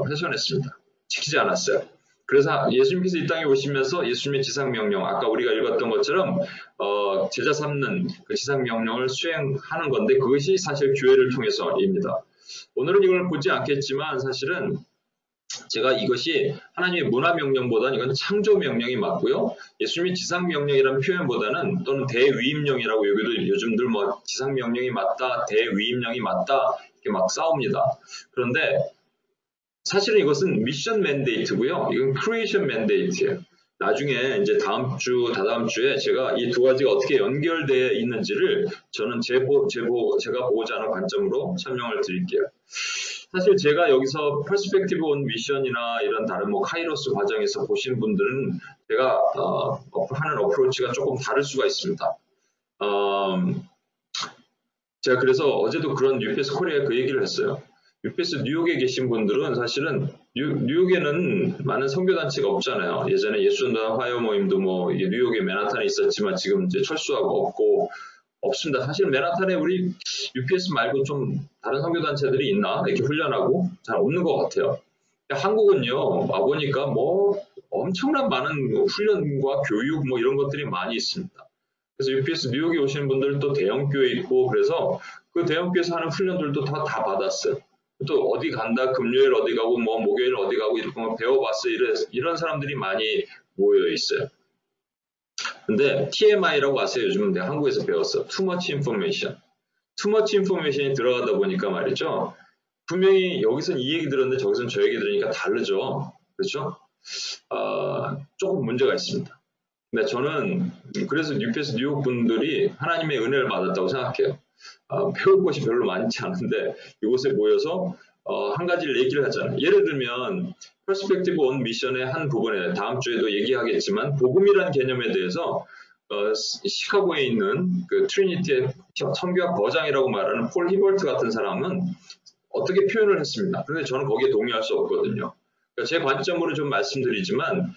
훼손했습니다. 지키지 않았어요. 그래서 예수님께서 이 땅에 오시면서 예수님의 지상명령, 아까 우리가 읽었던 것처럼 제자 삼는 그 지상명령을 수행하는 건데 그것이 사실 교회를 통해서입니다. 오늘은 이걸 보지 않겠지만 사실은 제가 이것이 하나님의 문화 명령보다는 이건 창조 명령이 맞고요. 예수님의 지상 명령이라는 표현보다는 또는 대위임령이라고 여기도 요즘들 뭐 지상 명령이 맞다, 대위임령이 맞다 이렇게 막 싸웁니다. 그런데 사실은 이것은 미션 맨데이트고요. 이건 크리에이션 맨데이트예요. 나중에 이제 다음 주, 다다음 주에 제가 이 두 가지가 어떻게 연결되어 있는지를 저는 제가 보고자 하는 관점으로 설명을 드릴게요. 사실 제가 여기서 퍼스펙티브 온 미션이나 이런 다른 뭐 카이로스 과정에서 보신 분들은 제가 하는 어프로치가 조금 다를 수가 있습니다. 제가 그래서 어제도 그런 UPS 코리아에 그 얘기를 했어요. UPS 뉴욕에 계신 분들은 사실은 뉴욕에는 많은 선교단체가 없잖아요. 예전에 예수전도단 화요 모임도 뭐 이게 뉴욕에 맨하탄에 있었지만 지금 이제 철수하고 없고 없습니다. 사실 맨하탄에 우리 UPS 말고 좀 다른 선교단체들이 있나 이렇게 훈련하고 잘 없는 것 같아요. 한국은요 와보니까 뭐 엄청난 많은 훈련과 교육 뭐 이런 것들이 많이 있습니다. 그래서 UPS 뉴욕에 오시는 분들 또 대형교회 있고 그래서 그 대형교회에서 하는 훈련들도 다 받았어요. 또 어디 간다, 금요일 어디 가고 뭐 목요일 어디 가고 이렇게 배워봤어 이런 사람들이 많이 모여 있어요. 근데 TMI라고 아세요? 요즘 내가 한국에서 배웠어. Too much information. Too much information이 들어가다 보니까 말이죠. 분명히 여기선 이 얘기 들었는데 저기선 저 얘기 들으니까 다르죠. 그렇죠? 조금 문제가 있습니다. 근데 저는 그래서 UPS 뉴욕 분들이 하나님의 은혜를 받았다고 생각해요. 배울 것이 별로 많지 않은데 이곳에 모여서 한 가지를 얘기를 하잖아요. 예를 들면 퍼스펙티브 온 미션의 한 부분에 다음 주에도 얘기하겠지만 복음이라는 개념에 대해서 시카고에 있는 그 트리니티의 선교학 거장이라고 말하는 폴 히벌트 같은 사람은 어떻게 표현을 했습니다. 그런데 저는 거기에 동의할 수 없거든요. 그러니까 제 관점으로 좀 말씀드리지만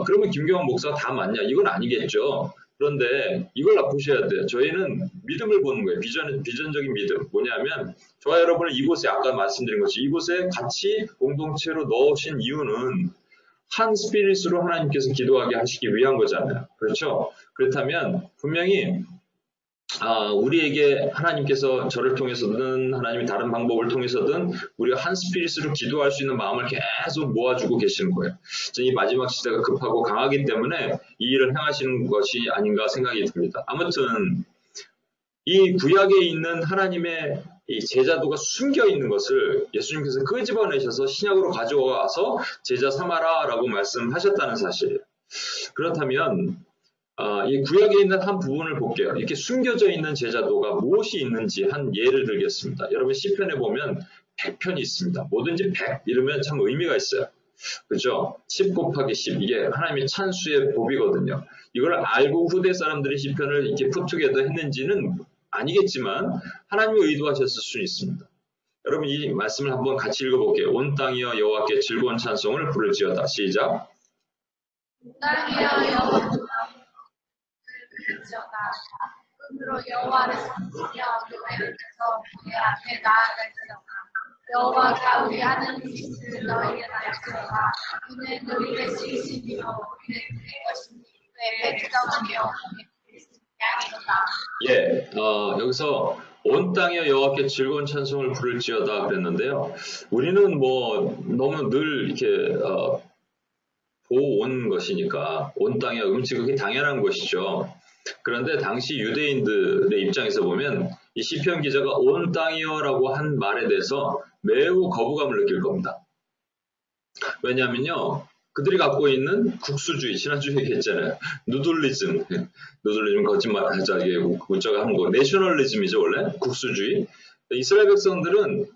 그러면 김경환 목사가 다 맞냐? 이건 아니겠죠. 그런데 이걸 보셔야 돼요. 저희는 믿음을 보는 거예요. 비전적인 믿음. 뭐냐면 저와 여러분을 이곳에 아까 말씀드린 것이 이곳에 같이 공동체로 넣으신 이유는 한 스피릿으로 하나님께서 기도하게 하시기 위한 거잖아요. 그렇죠? 그렇다면 분명히 우리에게 하나님께서 저를 통해서든 하나님이 다른 방법을 통해서든 우리가 한 스피릿으로 기도할 수 있는 마음을 계속 모아주고 계시는 거예요. 이 마지막 시대가 급하고 강하기 때문에 이 일을 행하시는 것이 아닌가 생각이 듭니다. 아무튼 이 구약에 있는 하나님의 이 제자도가 숨겨 있는 것을 예수님께서 끄집어내셔서 신약으로 가져와서 제자 삼아라 라고 말씀하셨다는 사실이에요. 그렇다면 이 구약에 있는 한 부분을 볼게요. 이렇게 숨겨져 있는 제자도가 무엇이 있는지 한 예를 들겠습니다. 여러분 시편에 보면 100편이 있습니다. 뭐든지 100 이러면 참 의미가 있어요. 그죠? 10 곱하기 10 이게 하나님의 찬수의 법이거든요. 이걸 알고 후대 사람들이 시편을 이렇게 푸트게더 했는지는 아니겠지만 하나님이 의도하셨을 수는 있습니다. 여러분 이 말씀을 한번 같이 읽어볼게요. 온 땅이여 여호와께 즐거운 찬송을 부를지어다. 시작. 온 땅이여 여호와께 으로 여호와를 섬기며 그에게서 그의 앞에 나아갈지어다. 여호와가 우리 하는 짓을 너희는 알지어다. 그는 우리의 신이시며 우리는 그의 것이니 그의 백성이며 예, 여기서 온 땅에 여호와께 즐거운 찬송을 부를지어다 그랬는데요. 우리는 뭐 너무 늘 이렇게 보온 것이니까 온 땅에 음식이 당연한 것이죠. 그런데 당시 유대인들의 입장에서 보면 이 시편 기자가 온 땅이여라고 한 말에 대해서 매우 거부감을 느낄 겁니다. 왜냐하면요. 그들이 갖고 있는 국수주의, 지난주에 얘기했잖아요. 누들리즘 거짓말, 문자가 하는 거, 내셔널리즘이죠, 원래. 국수주의. 이스라엘 백성들은,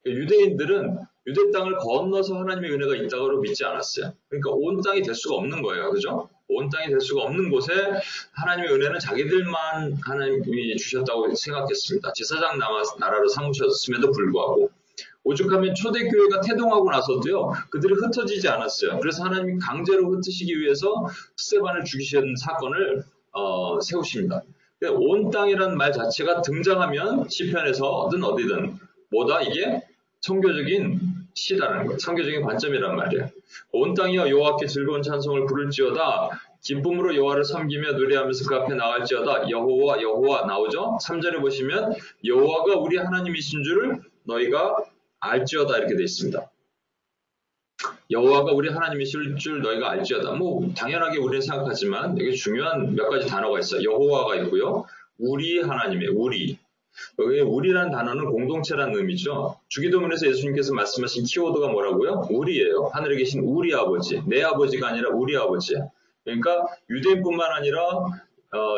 유대인들은 유대 땅을 건너서 하나님의 은혜가 있다고 믿지 않았어요. 그러니까 온 땅이 될 수가 없는 거예요. 그죠? 온 땅이 될 수가 없는 곳에 하나님의 은혜는 자기들만 하나님이 주셨다고 생각했습니다. 제사장 나라로 삼으셨음에도 불구하고. 오죽하면 초대교회가 태동하고 나서도요, 그들이 흩어지지 않았어요. 그래서 하나님이 강제로 흩으시기 위해서 스데반을 죽이신 사건을 세우십니다. 온 땅이라는 말 자체가 등장하면 시편에서든 어디든 뭐다 이게 선교적인 시라는 거예요. 선교적인 관점이란 말이에요. 온 땅이여 여호와께 즐거운 찬송을 부를지어다. 기쁨으로 여호와를 섬기며 노래하면서 그 앞에 나갈지어다. 여호와 여호와 나오죠. 3절에 보시면 여호와가 우리 하나님이신 줄을 너희가 알지어다 이렇게 되어 있습니다. 여호와가 우리 하나님이실 줄 너희가 알지어다. 뭐 당연하게 우리는 생각하지만 여기 중요한 몇 가지 단어가 있어요. 여호와가 있고요. 우리 하나님의 우리. 여기 우리라는 단어는 공동체라는 의미죠. 주기도문에서 예수님께서 말씀하신 키워드가 뭐라고요? 우리예요. 하늘에 계신 우리 아버지. 내 아버지가 아니라 우리 아버지. 그러니까 유대인뿐만 아니라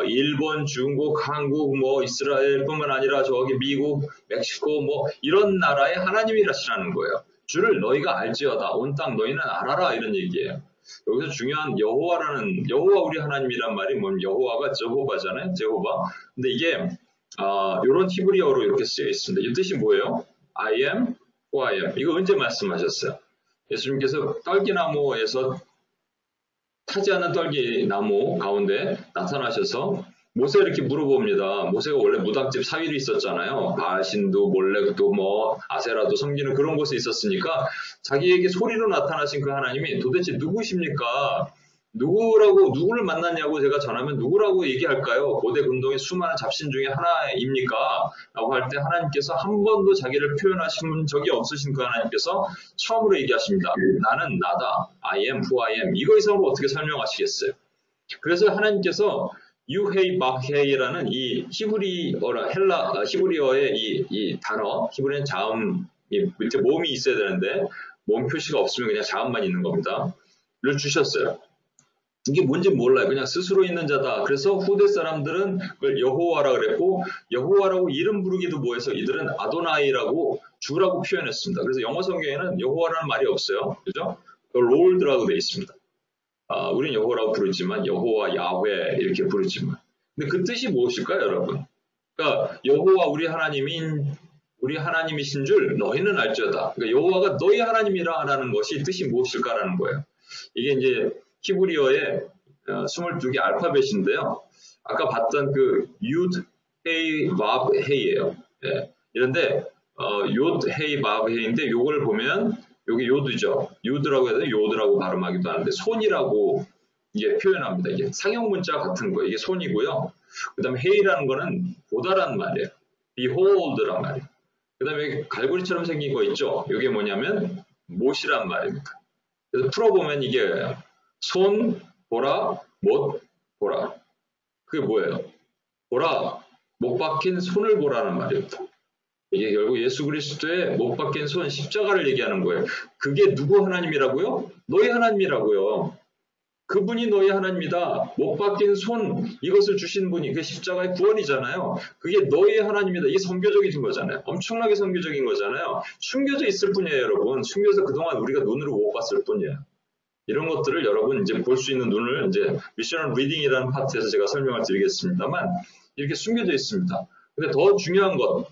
일본, 중국, 한국, 뭐 이스라엘뿐만 아니라 저기 미국, 멕시코 뭐 이런 나라의 하나님이라시라는 거예요. 주를 너희가 알지어다. 온 땅 너희는 알아라 이런 얘기예요. 여기서 중요한 여호와라는 여호와 우리 하나님이란 말이 뭐냐면 여호와가 제호바잖아요. 제호바. 근데 이게 이런 히브리어로 이렇게 쓰여 있습니다. 이 뜻이 뭐예요? I am who I am. 이거 언제 말씀하셨어요? 예수님께서 떨기나무에서 타지 않는 떨기나무 가운데 나타나셔서 모세 이렇게 물어봅니다. 모세가 원래 무당집 사위로 있었잖아요. 바알신도 몰렉도 뭐 아세라도 섬기는 그런 곳에 있었으니까 자기에게 소리로 나타나신 그 하나님이 도대체 누구십니까? 누구를 만났냐고 제가 전하면 누구라고 얘기할까요? 고대 근동의 수많은 잡신 중에 하나입니까? 라고 할 때 하나님께서 한 번도 자기를 표현하신 적이 없으신 그 하나님께서 처음으로 얘기하십니다. 나는 나다. I am who I am. 이거 이상으로 어떻게 설명하시겠어요? 그래서 하나님께서 유헤이 마헤이라는 이 히브리어의 이 단어, 히브리어는 자음, 밑에 몸이 있어야 되는데 몸 표시가 없으면 그냥 자음만 있는 겁니다. 를 주셨어요. 이게 뭔지 몰라요. 그냥 스스로 있는 자다. 그래서 후대 사람들은 그걸 여호와라 그랬고 여호와라고 이름 부르기도 뭐해서 이들은 아도나이라고 주라고 표현했습니다. 그래서 영어 성경에는 여호와라는 말이 없어요. 그죠? 롤드라고 되어 있습니다. 우린 여호와라고 부르지만 여호와, 야훼 이렇게 부르지만 근데 그 뜻이 무엇일까요, 여러분? 그러니까 여호와 우리 하나님이신 줄 너희는 알지어다. 그러니까 여호와가 너희 하나님이라는 것이 뜻이 무엇일까라는 거예요. 이게 이제 히브리어의 22개 알파벳인데요. 아까 봤던 그 유드, 헤이, 밥, 헤이예요. 예. 이런데 요드, 헤이, 밥, 헤이인데 요걸 보면 여기 요드죠. 요드라고 해서 요드라고 발음하기도 하는데 손이라고 이게 표현합니다. 이게 상형 문자 같은 거예요. 이게 손이고요. 그 다음에 헤이라는 거는 보다란 말이에요. behold란 말이에요. 그 다음에 갈고리처럼 생긴 거 있죠. 이게 뭐냐면 못이란 말입니다. 그래서 풀어보면 이게 손, 보라, 못, 보라. 그게 뭐예요? 보라, 못 박힌 손을 보라는 말입니다. 이게 결국 예수 그리스도의 못 박힌 손, 십자가를 얘기하는 거예요. 그게 누구 하나님이라고요? 너희 하나님이라고요. 그분이 너희 하나님이다. 못 박힌 손, 이것을 주신 분이 그 십자가의 구원이잖아요. 그게 너희 하나님이다. 이게 선교적인 거잖아요. 엄청나게 선교적인 거잖아요. 숨겨져 있을 뿐이에요, 여러분. 숨겨서 그동안 우리가 눈으로 못 봤을 뿐이에요. 이런 것들을 여러분 이제 볼 수 있는 눈을 이제 미셔널 리딩이라는 파트에서 제가 설명을 드리겠습니다만 이렇게 숨겨져 있습니다. 근데 더 중요한 것,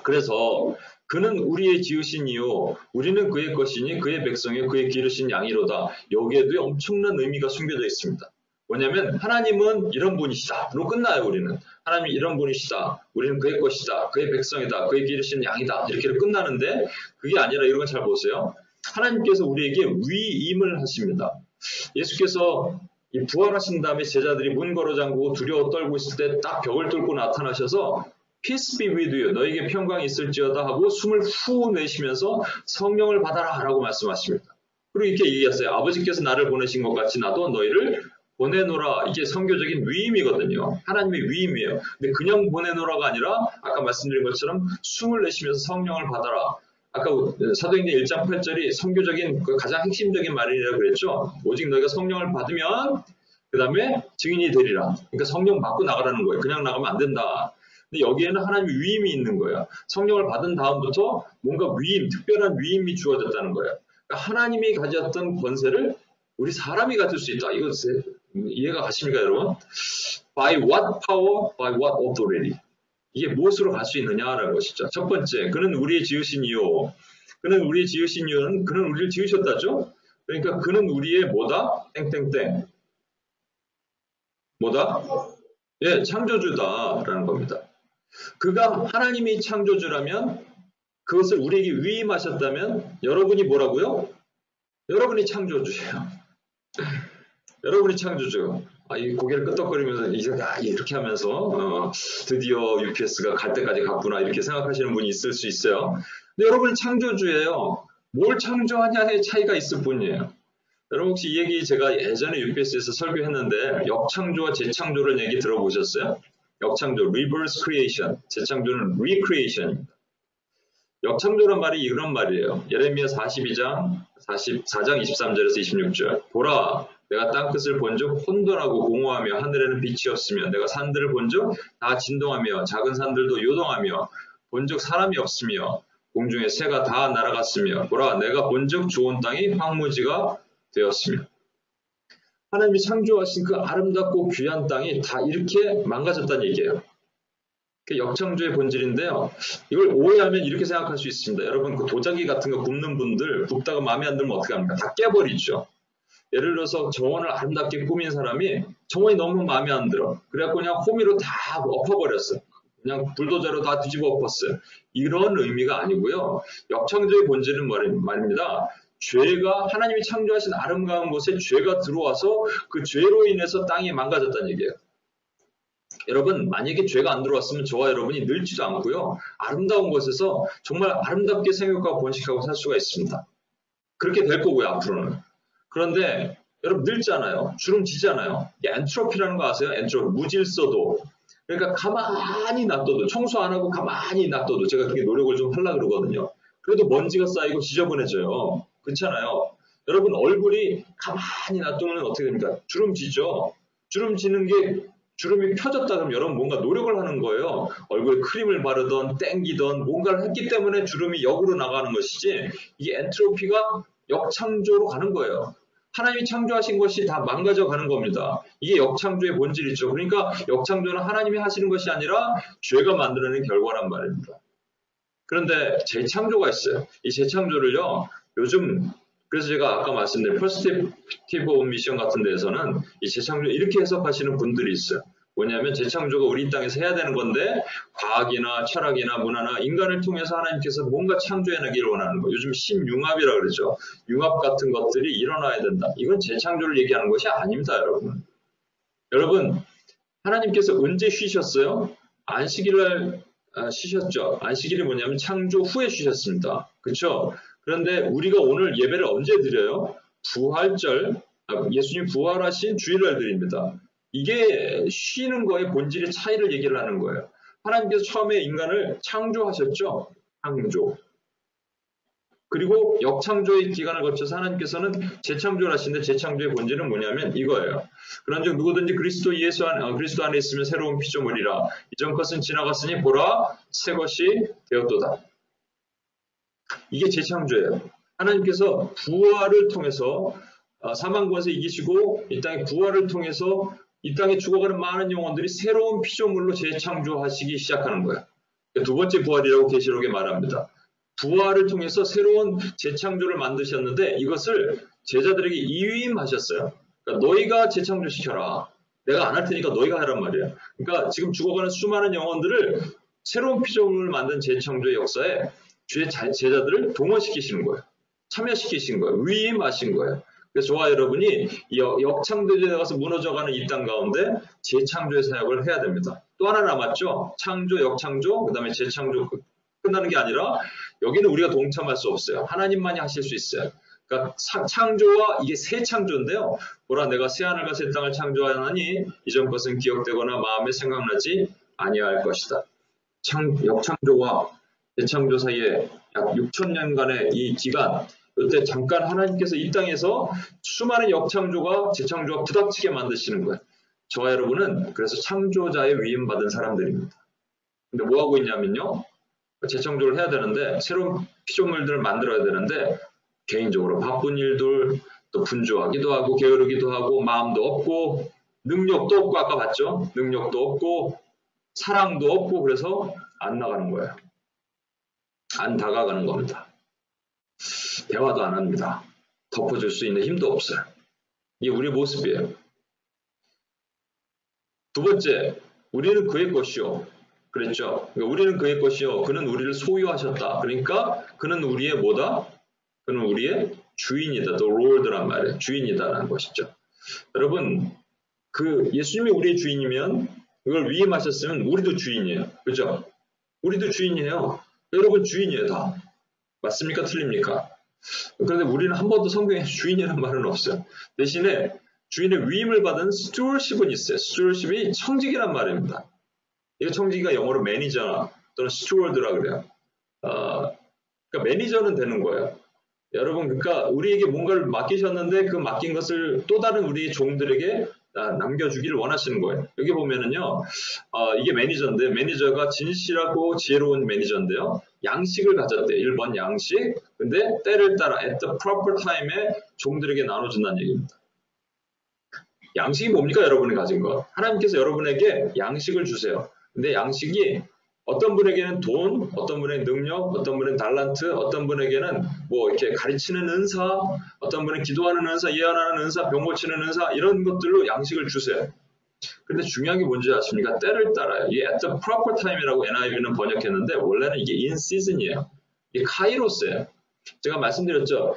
그래서 그는 우리의 지으시니요 우리는 그의 것이니 그의 백성이 그의 기르신 양이로다. 여기에도 엄청난 의미가 숨겨져 있습니다. 뭐냐면 하나님은 이런 분이시다.로 끝나요. 우리는 하나님이 이런 분이시다. 우리는 그의 것이다. 그의 백성이다. 그의 기르신 양이다. 이렇게 끝나는데 그게 아니라 이런 걸 잘 보세요. 하나님께서 우리에게 위임을 하십니다. 예수께서 부활하신 다음에 제자들이 문 걸어 잠그고 두려워 떨고 있을 때 딱 벽을 뚫고 나타나셔서 Peace be with you. 너에게 평강이 있을지어다 하고 숨을 후 내쉬면서 성령을 받아라 라고 말씀하십니다. 그리고 이렇게 얘기했어요. 아버지께서 나를 보내신 것 같이 나도 너희를 보내노라. 이게 선교적인 위임이거든요. 하나님의 위임이에요. 근데 그냥 보내노라가 아니라 아까 말씀드린 것처럼 숨을 내쉬면서 성령을 받아라. 아까 사도행전 1장 8절이 선교적인 가장 핵심적인 말이라고 그랬죠. 오직 너희가 성령을 받으면 그 다음에 증인이 되리라. 그러니까 성령 받고 나가라는 거예요. 그냥 나가면 안 된다. 근데 여기에는 하나님의 위임이 있는 거예요. 성령을 받은 다음부터 뭔가 위임, 특별한 위임이 주어졌다는 거예요. 그러니까 하나님이 가졌던 권세를 우리 사람이 가질 수 있다. 이거 이해가 가십니까, 여러분? By what power, by what authority? 이게 무엇으로 갈 수 있느냐라는 것이죠. 첫 번째, 그는 우리의 지으신 이유. 그는 우리의 지으신 이유는 그는 우리를 지으셨다죠. 그러니까 그는 우리의 뭐다? 땡땡땡. 뭐다? 예, 창조주다라는 겁니다. 그가 하나님이 창조주라면 그것을 우리에게 위임하셨다면 여러분이 뭐라고요? 여러분이 창조주예요. 여러분이 창조주. 이 고개를 끄덕거리면서 이렇게 하면서 드디어 UPS가 갈 때까지 갔구나 이렇게 생각하시는 분이 있을 수 있어요. 근데 여러분은 창조주예요. 뭘 창조하냐의 차이가 있을 뿐이에요. 여러분 혹시 이 얘기 제가 예전에 UPS에서 설교했는데 역창조와 재창조를 얘기 들어보셨어요? 역창조, reverse creation, 재창조는 recreation입니다. 역창조란 말이 이런 말이에요. 예레미야 42장 44장 23절에서 26절. 보라, 내가 땅끝을 본즉 혼돈하고 공허하며 하늘에는 빛이 없으며 내가 산들을 본즉 다 진동하며 작은 산들도 요동하며 본즉 사람이 없으며 공중의 새가 다 날아갔으며 보라, 내가 본즉 좋은 땅이 황무지가 되었으며. 하나님이 창조하신 그 아름답고 귀한 땅이 다 이렇게 망가졌다는 얘기예요. 그 역창조의 본질인데요. 이걸 오해하면 이렇게 생각할 수 있습니다. 여러분 그 도자기 같은 거 굽는 분들 굽다가 마음에 안 들면 어떻게 합니까? 다 깨버리죠. 예를 들어서 정원을 아름답게 꾸민 사람이 정원이 너무 마음에 안 들어. 그래갖고 그냥 호미로 다 엎어버렸어. 그냥 불도저로 다 뒤집어 엎었어요. 이런 의미가 아니고요. 역창조의 본질은 말입니다. 죄가 하나님이 창조하신 아름다운 곳에 죄가 들어와서 그 죄로 인해서 땅이 망가졌다는 얘기예요. 여러분 만약에 죄가 안 들어왔으면 저와 여러분이 늙지도 않고요. 아름다운 곳에서 정말 아름답게 생육하고 번식하고 살 수가 있습니다. 그렇게 될 거고요. 앞으로는. 그런데 여러분 늙잖아요. 주름지잖아요. 엔트로피라는 거 아세요? 엔트로피. 무질서도. 그러니까 가만히 놔둬도 청소 안 하고 가만히 놔둬도 제가 그렇게 노력을 좀 하려고 그러거든요. 그래도 먼지가 쌓이고 지저분해져요. 그렇잖아요. 여러분 얼굴이 가만히 놔두면 어떻게 됩니까? 주름지죠. 주름지는 게 주름이 펴졌다 그러면 여러분 뭔가 노력을 하는 거예요. 얼굴에 크림을 바르던 땡기던 뭔가를 했기 때문에 주름이 역으로 나가는 것이지 이게 엔트로피가 역창조로 가는 거예요. 하나님이 창조하신 것이 다 망가져 가는 겁니다. 이게 역창조의 본질이죠. 그러니까 역창조는 하나님이 하시는 것이 아니라 죄가 만들어낸 결과란 말입니다. 그런데 재창조가 있어요. 이 재창조를요. 요즘 그래서 제가 아까 말씀드린 퍼스펙티브 오브 미션 같은 데에서는 이 재창조 이렇게 해석하시는 분들이 있어요. 뭐냐면 재창조가 우리 땅에서 해야 되는 건데 과학이나 철학이나 문화나 인간을 통해서 하나님께서 뭔가 창조해내기를 원하는 거. 요즘 신융합이라고 그러죠. 융합 같은 것들이 일어나야 된다. 이건 재창조를 얘기하는 것이 아닙니다, 여러분. 여러분, 하나님께서 언제 쉬셨어요? 안식일날 쉬셨죠. 안식일이 뭐냐면 창조 후에 쉬셨습니다. 그렇죠? 그런데 우리가 오늘 예배를 언제 드려요? 부활절, 예수님 부활하신 주일날 드립니다. 이게 쉬는 거의 본질의 차이를 얘기를 하는 거예요. 하나님께서 처음에 인간을 창조하셨죠. 창조. 그리고 역창조의 기간을 거쳐서 하나님께서는 재창조를 하시는데 재창조의 본질은 뭐냐면 이거예요. 그런즉 누구든지 그리스도 안에 있으면 새로운 피조물이라. 이전 것은 지나갔으니 보라 새 것이 되었도다. 이게 재창조예요. 하나님께서 부활을 통해서 사망권에서 이기시고 이 땅의 부활을 통해서 이 땅에 죽어가는 많은 영혼들이 새로운 피조물로 재창조하시기 시작하는 거예요. 두 번째 부활이라고 계시록에 말합니다. 부활을 통해서 새로운 재창조를 만드셨는데 이것을 제자들에게 이임하셨어요. 그러니까 너희가 재창조시켜라. 내가 안 할 테니까 너희가 하란 말이에요. 그러니까 지금 죽어가는 수많은 영혼들을 새로운 피조물을 만든 재창조의 역사에 주의 제자들을 동원시키시는 거예요. 참여시키신 거예요. 위임하신 거예요. 그래서 저와 여러분이 역창조에 가서 무너져가는 이 땅 가운데 재창조의 사역을 해야 됩니다. 또 하나 남았죠. 창조, 역창조, 그 다음에 재창조 끝나는 게 아니라 여기는 우리가 동참할 수 없어요. 하나님만이 하실 수 있어요. 그러니까 창조와 이게 새 창조인데요. 보라 내가 새 하늘과 새 땅을 창조하나니 이전 것은 기억되거나 마음에 생각나지 아니할 것이다. 역창조와 재창조 사이에 약 6,000년간의 이 기간, 이때 잠깐 하나님께서 이 땅에서 수많은 역창조가 재창조가 부닥치게 만드시는 거예요. 저와 여러분은 그래서 창조자의 위임받은 사람들입니다. 근데 뭐 하고 있냐면요. 재창조를 해야 되는데 새로운 피조물들을 만들어야 되는데 개인적으로 바쁜 일들 또 분주하기도 하고 게으르기도 하고 마음도 없고 능력도 없고 아까 봤죠? 능력도 없고 사랑도 없고 그래서 안 나가는 거예요. 안 다가가는 겁니다. 대화도 안 합니다. 덮어줄 수 있는 힘도 없어요. 이게 우리의 모습이에요. 두 번째, 우리는 그의 것이요. 그랬죠. 그러니까 우리는 그의 것이요. 그는 우리를 소유하셨다. 그러니까 그는 우리의 뭐다? 그는 우리의 주인이다. The Lord란 말이에요. 주인이다라는 것이죠. 여러분, 그 예수님이 우리의 주인이면 이걸 위임하셨으면 우리도 주인이에요. 그죠? 우리도 주인이에요. 여러분 주인이에요 다. 맞습니까? 틀립니까? 그런데 우리는 한 번도 성경에 주인이라는 말은 없어요. 대신에 주인의 위임을 받은 stewardship은 있어요. stewardship이 청직이란 말입니다. 이 청지기가 영어로 매니저 또는 스튜어드라 그래요. 그러니까 매니저는 되는 거예요. 여러분, 그러니까 우리에게 뭔가를 맡기셨는데 그 맡긴 것을 또 다른 우리 종들에게 남겨주기를 원하시는 거예요. 여기 보면은요, 이게 매니저인데 매니저가 진실하고 지혜로운 매니저인데요. 양식을 가졌대요. 1번 양식. 근데 때를 따라 at the proper time에 종들에게 나눠준다는 얘기입니다. 양식이 뭡니까? 여러분이 가진 거. 하나님께서 여러분에게 양식을 주세요. 근데 양식이 어떤 분에게는 돈, 어떤 분에게는 능력, 어떤 분에게는 달란트, 어떤 분에게는 뭐 이렇게 가르치는 은사, 어떤 분은 기도하는 은사, 예언하는 은사, 병 고치는 은사 이런 것들로 양식을 주세요. 근데 중요한 게 뭔지 아십니까? 때를 따라요. 이게 at the proper time이라고 NIV는 번역했는데 원래는 이게 in season이에요. 이게 카이로스예요. 제가 말씀드렸죠.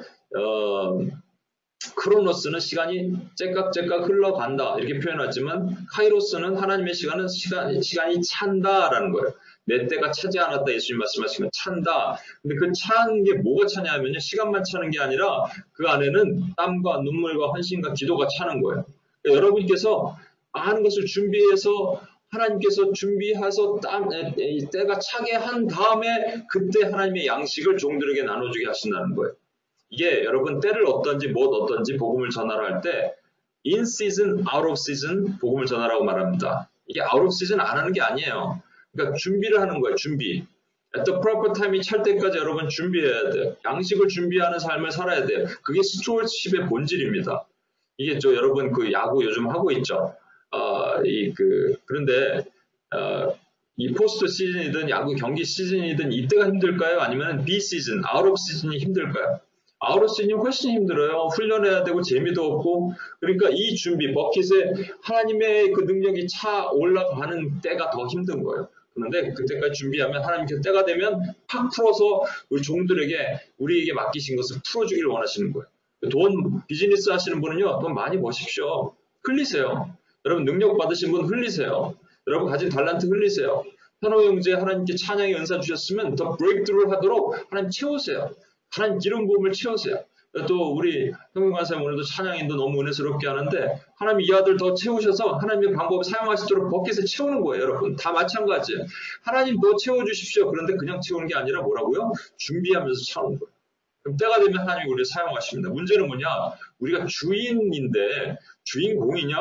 크로노스는 시간이 째깍째깍 흘러간다 이렇게 표현하지만 카이로스는 하나님의 시간은 시간이 찬다라는 거예요. 내 때가 차지 않았다 예수님 말씀하시면 찬다. 근데 그 찬 게 뭐가 차냐면요 시간만 차는 게 아니라 그 안에는 땀과 눈물과 헌신과 기도가 차는 거예요. 그러니까 여러분께서 많은 것을 준비해서 하나님께서 준비해서 때가 차게 한 다음에 그때 하나님의 양식을 종들에게 나눠주게 하신다는 거예요. 이게 여러분 때를 어떤지 못 어떤지 복음을 전하라 할 때 in season, out of season 복음을 전하라고 말합니다. 이게 out of season 안 하는 게 아니에요. 그러니까 준비를 하는 거예요. 준비. at the proper time이 찰 때까지 여러분 준비해야 돼요. 양식을 준비하는 삶을 살아야 돼요. 그게 stewardship의 본질입니다. 이게 여러분 그 야구 요즘 하고 있죠. 그런데 이 포스트 시즌이든 야구 경기 시즌이든 이때가 힘들까요? 아니면 B 시즌, out of 시즌이 힘들까요? 아웃 오브 시즌이 훨씬 힘들어요. 훈련해야 되고 재미도 없고 그러니까 이 준비, 버킷에 하나님의 그 능력이 차 올라가는 때가 더 힘든 거예요. 그런데 그때까지 준비하면 하나님께서 때가 되면 팍 풀어서 우리 종들에게 우리에게 맡기신 것을 풀어주기를 원하시는 거예요. 돈 비즈니스 하시는 분은요. 돈 많이 버십시오. 흘리세요. 여러분 능력 받으신 분 흘리세요. 여러분 가진 달란트 흘리세요. 현호 형제 하나님께 찬양의 은사 주셨으면 더 브레이크드루를 하도록 하나님 채우세요. 하나님 기름 부음을 채우세요. 또 우리 형님과사님 오늘도 찬양인도 너무 은혜스럽게 하는데 하나님 이 아들 더 채우셔서 하나님의 방법을 사용하시도록 버킷을 채우는 거예요. 여러분 다 마찬가지예요. 하나님 더 채워주십시오. 그런데 그냥 채우는 게 아니라 뭐라고요? 준비하면서 채우는 거예요. 그럼 때가 되면 하나님이 우리를 사용하십니다. 문제는 뭐냐? 우리가 주인인데 주인공이냐?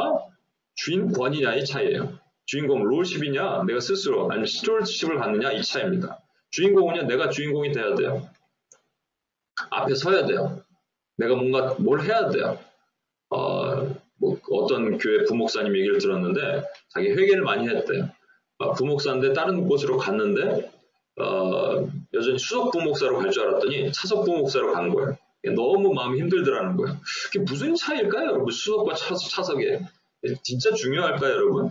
주인권이냐의 차이예요. 주인공 롤십이냐? 내가 스스로 아니면 스튜어드십을 갖느냐? 이 차이입니다. 주인공은요. 내가 주인공이 돼야 돼요. 앞에 서야 돼요. 내가 뭔가 뭘 해야 돼요. 어떤 교회 부목사님 얘기를 들었는데 자기 회개를 많이 했대요. 부목사인데 다른 곳으로 갔는데 여전히 수석 부목사로 갈 줄 알았더니 차석 부목사로 간 거예요. 너무 마음이 힘들더라는 거예요. 그게 무슨 차이일까요, 여러분? 수석과 차석에 진짜 중요할까요, 여러분?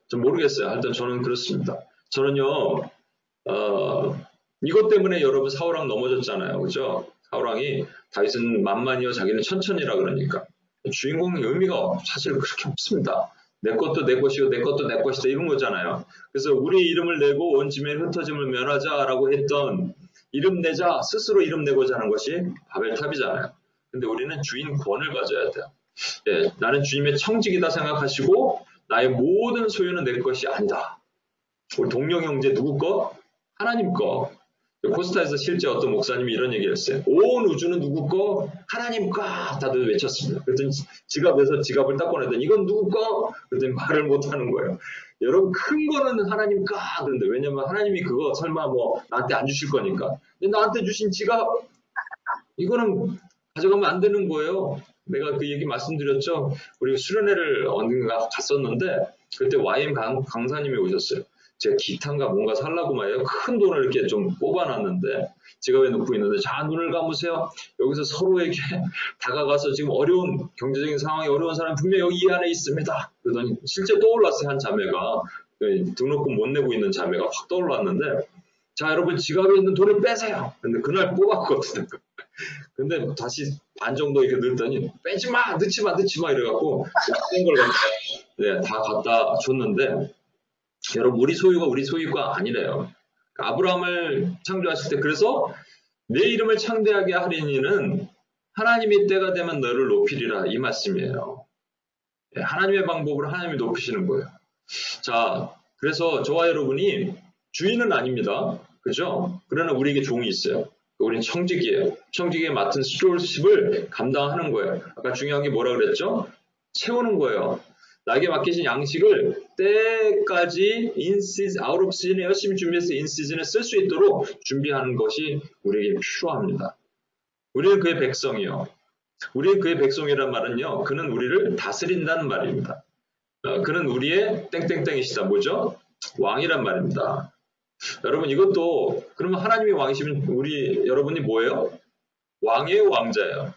좀 모르겠어요. 하여튼 저는 그렇습니다. 저는요, 이것 때문에 여러분 사울왕 넘어졌잖아요, 그죠? 사울왕이 다윗은 만만이요 자기는 천천히라 그러니까 주인공의 의미가 사실 그렇게 없습니다. 내 것도 내 것이고 내 것도 내 것이다 이런 거잖아요. 그래서 우리 이름을 내고 온 짐의 흩어짐을 면하자라고 했던 이름 내자 스스로 이름 내고자 하는 것이 바벨탑이잖아요. 근데 우리는 주인권을 가져야 돼요. 예, 나는 주님의 청직이다 생각하시고 나의 모든 소유는 내 것이 아니다. 우리 동령 형제 누구 거? 하나님 거. 코스타에서 실제 어떤 목사님이 이런 얘기를 했어요. 온 우주는 누구 거? 하나님 거! 다들 외쳤습니다. 그랬더니 지갑에서 지갑을 딱 꺼내더니 이건 누구 거? 그랬더니 말을 못하는 거예요. 여러분 큰 거는 하나님 거! 그런데 왜냐면 하나님이 그거 설마 뭐 나한테 안 주실 거니까. 근데 나한테 주신 지갑 이거는 가져가면 안 되는 거예요. 내가 그 얘기 말씀드렸죠. 우리 수련회를 어딘가 갔었는데 그때 YM 강사님이 오셨어요. 제가 기타인가 뭔가 살라고 말이에요. 큰 돈을 이렇게 좀 뽑아놨는데 지갑에 넣고 있는데 자 눈을 감으세요. 여기서 서로에게 다가가서 지금 어려운 경제적인 상황이 어려운 사람 분명히 여기 이 안에 있습니다. 그러더니 실제 떠올랐어요. 한 자매가 등록금 못 내고 있는 자매가 확 떠올랐는데 자 여러분 지갑에 있는 돈을 빼세요. 근데 그날 뽑았거든요. 근데 다시 반 정도 이렇게 넣었더니 빼지 마, 넣지 마 이래갖고 뺀 걸 다 갖다 줬는데 여러분 우리 소유가 우리 소유가 아니래요. 아브라함을 창조하실 때 그래서 내 이름을 창대하게 하리니는 하나님이 때가 되면 너를 높이리라 이 말씀이에요. 하나님의 방법으로 하나님이 높이시는 거예요. 자, 그래서 저와 여러분이 주인은 아닙니다. 그죠? 그러나 우리에게 종이 있어요. 우리는 청직이에요. 청직에 맡은 스튜어드십을 감당하는 거예요. 아까 중요한 게 뭐라 그랬죠? 채우는 거예요. 나에게 맡기신 양식을 때까지 out of season에 열심히 준비해서 in season에 쓸 수 있도록 준비하는 것이 우리에게 필요합니다. 우리는 그의 백성이요. 우리는 그의 백성이란 말은요. 그는 우리를 다스린다는 말입니다. 그는 우리의 땡땡땡이시다. 뭐죠? 왕이란 말입니다. 여러분 이것도 그러면 하나님이 왕이시면 여러분이 뭐예요? 왕이에요, 왕자예요.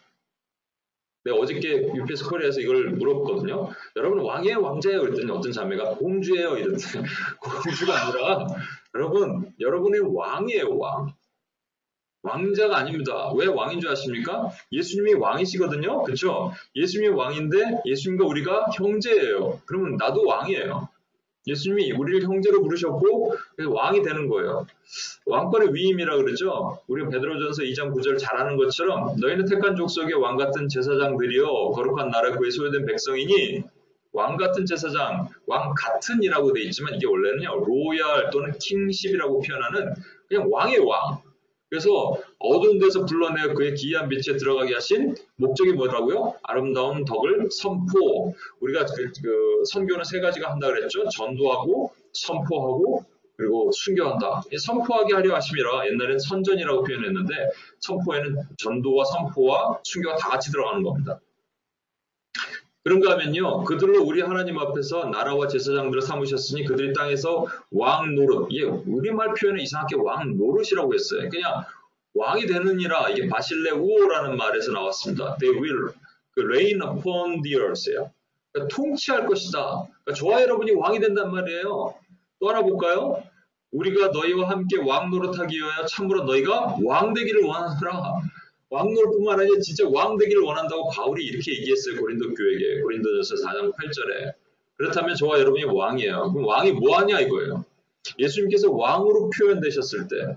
내가 어저께 UPS 코리아에서 이걸 물었거든요. 여러분 왕이에요, 왕자예요? 그랬더니 어떤 자매가 공주예요 이랬더니 공주가 아니라 여러분의 왕이에요, 왕. 왕자가 아닙니다. 왜 왕인 줄 아십니까? 예수님이 왕이시거든요. 그렇죠? 예수님이 왕인데 예수님과 우리가 형제예요. 그러면 나도 왕이에요. 예수님이 우리를 형제로 부르셨고 왕이 되는 거예요. 왕권의 위임이라 그러죠. 우리가 베드로전서 2장 9절 잘 아는 것처럼 너희는 택한 족속의 왕 같은 제사장들이요 거룩한 나라 그의 소유된 백성이니 왕 같은 제사장, 왕 같은이라고 돼 있지만 이게 원래는요 로얄 또는 킹십이라고 표현하는 그냥 왕의 왕. 그래서 어두운 데서 불러내어 그의 기이한 빛에 들어가게 하신 목적이 뭐라고요? 아름다운 덕을 선포. 우리가 선교는 세 가지가 한다 그랬죠. 전도하고 선포하고 그리고 순교한다. 선포하게 하려 하심이라 옛날엔 선전이라고 표현했는데 선포에는 전도와 선포와 순교가 다 같이 들어가는 겁니다. 그런가 하면요. 그들로 우리 하나님 앞에서 나라와 제사장들을 삼으셨으니 그들이 땅에서 왕 노릇. 이게 우리말 표현에 이상하게 왕 노릇이라고 했어요. 그냥 왕이 되느니라. 이게 바실레우오라는 말에서 나왔습니다. They will reign upon the earth예요. 그러니까 통치할 것이다. 그러니까 저와 여러분이 왕이 된단 말이에요. 또 하나 볼까요? 우리가 너희와 함께 왕 노릇하기 위하여 참으로 너희가 왕 되기를 원하노라. 왕노릇뿐만 아니라 진짜 왕 되기를 원한다고 바울이 이렇게 얘기했어요. 고린도 교회에. 고린도전서 4장 8절에. 그렇다면 저와 여러분이 왕이에요. 그럼 왕이 뭐하냐 이거예요. 예수님께서 왕으로 표현되셨을 때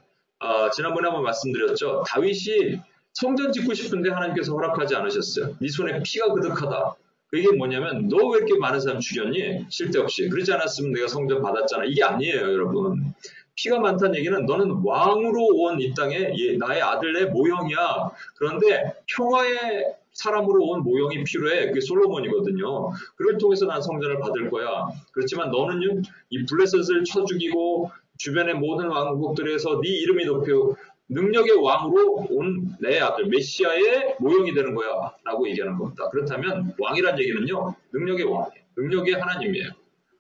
지난번에 한번 말씀드렸죠. 다윗이 성전 짓고 싶은데 하나님께서 허락하지 않으셨어요. 네 손에 피가 그득하다. 그게 뭐냐면 너 왜 이렇게 많은 사람 죽였니? 쓸데없이. 그러지 않았으면 내가 성전 받았잖아. 이게 아니에요. 여러분. 피가 많다는 얘기는 너는 왕으로 온 이 땅에 나의 아들의 모형이야. 그런데 평화의 사람으로 온 모형이 필요해. 그게 솔로몬이거든요. 그를 통해서 난 성전을 받을 거야. 그렇지만 너는 이 블레셋을 쳐 죽이고 주변의 모든 왕국들에서 네 이름이 높여 능력의 왕으로 온 내 아들 메시아의 모형이 되는 거야. 라고 얘기하는 겁니다. 그렇다면 왕이란 얘기는요. 능력의 왕이에요. 능력의 하나님이에요.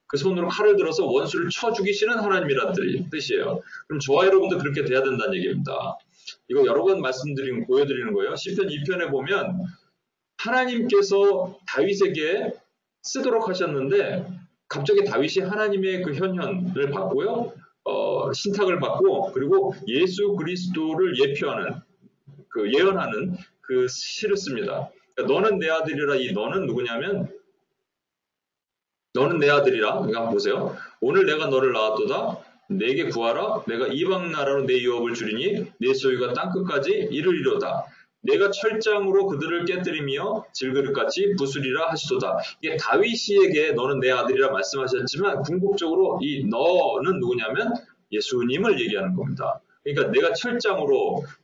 그 손으로 칼을 들어서 원수를 쳐 죽이시는 하나님이라는 뜻이에요. 그럼 저와 여러분도 그렇게 돼야 된다는 얘기입니다. 이거 여러 번 보여드리는 거예요. 시편 2편에 보면 하나님께서 다윗에게 쓰도록 하셨는데 갑자기 다윗이 하나님의 그 현현을 받고요. 신탁을 받고 그리고 예수 그리스도를 예언하는 그 시를 씁니다. 그러니까 너는 내 아들이라. 이 너는 누구냐면 너는 내 아들이라. 그러니까 보세요. 오늘 내가 너를 낳았도다. 내게 구하라. 내가 이방 나라로 내 유업을 주리니 내 소유가 땅끝까지 이르리로다. 내가 철장으로 그들을 깨뜨리며 질그릇같이 부수리라 하시도다. 이게 다윗에게 너는 내 아들이라 말씀하셨지만 궁극적으로 이 너는 누구냐면 예수님을 얘기하는 겁니다. 그러니까 내가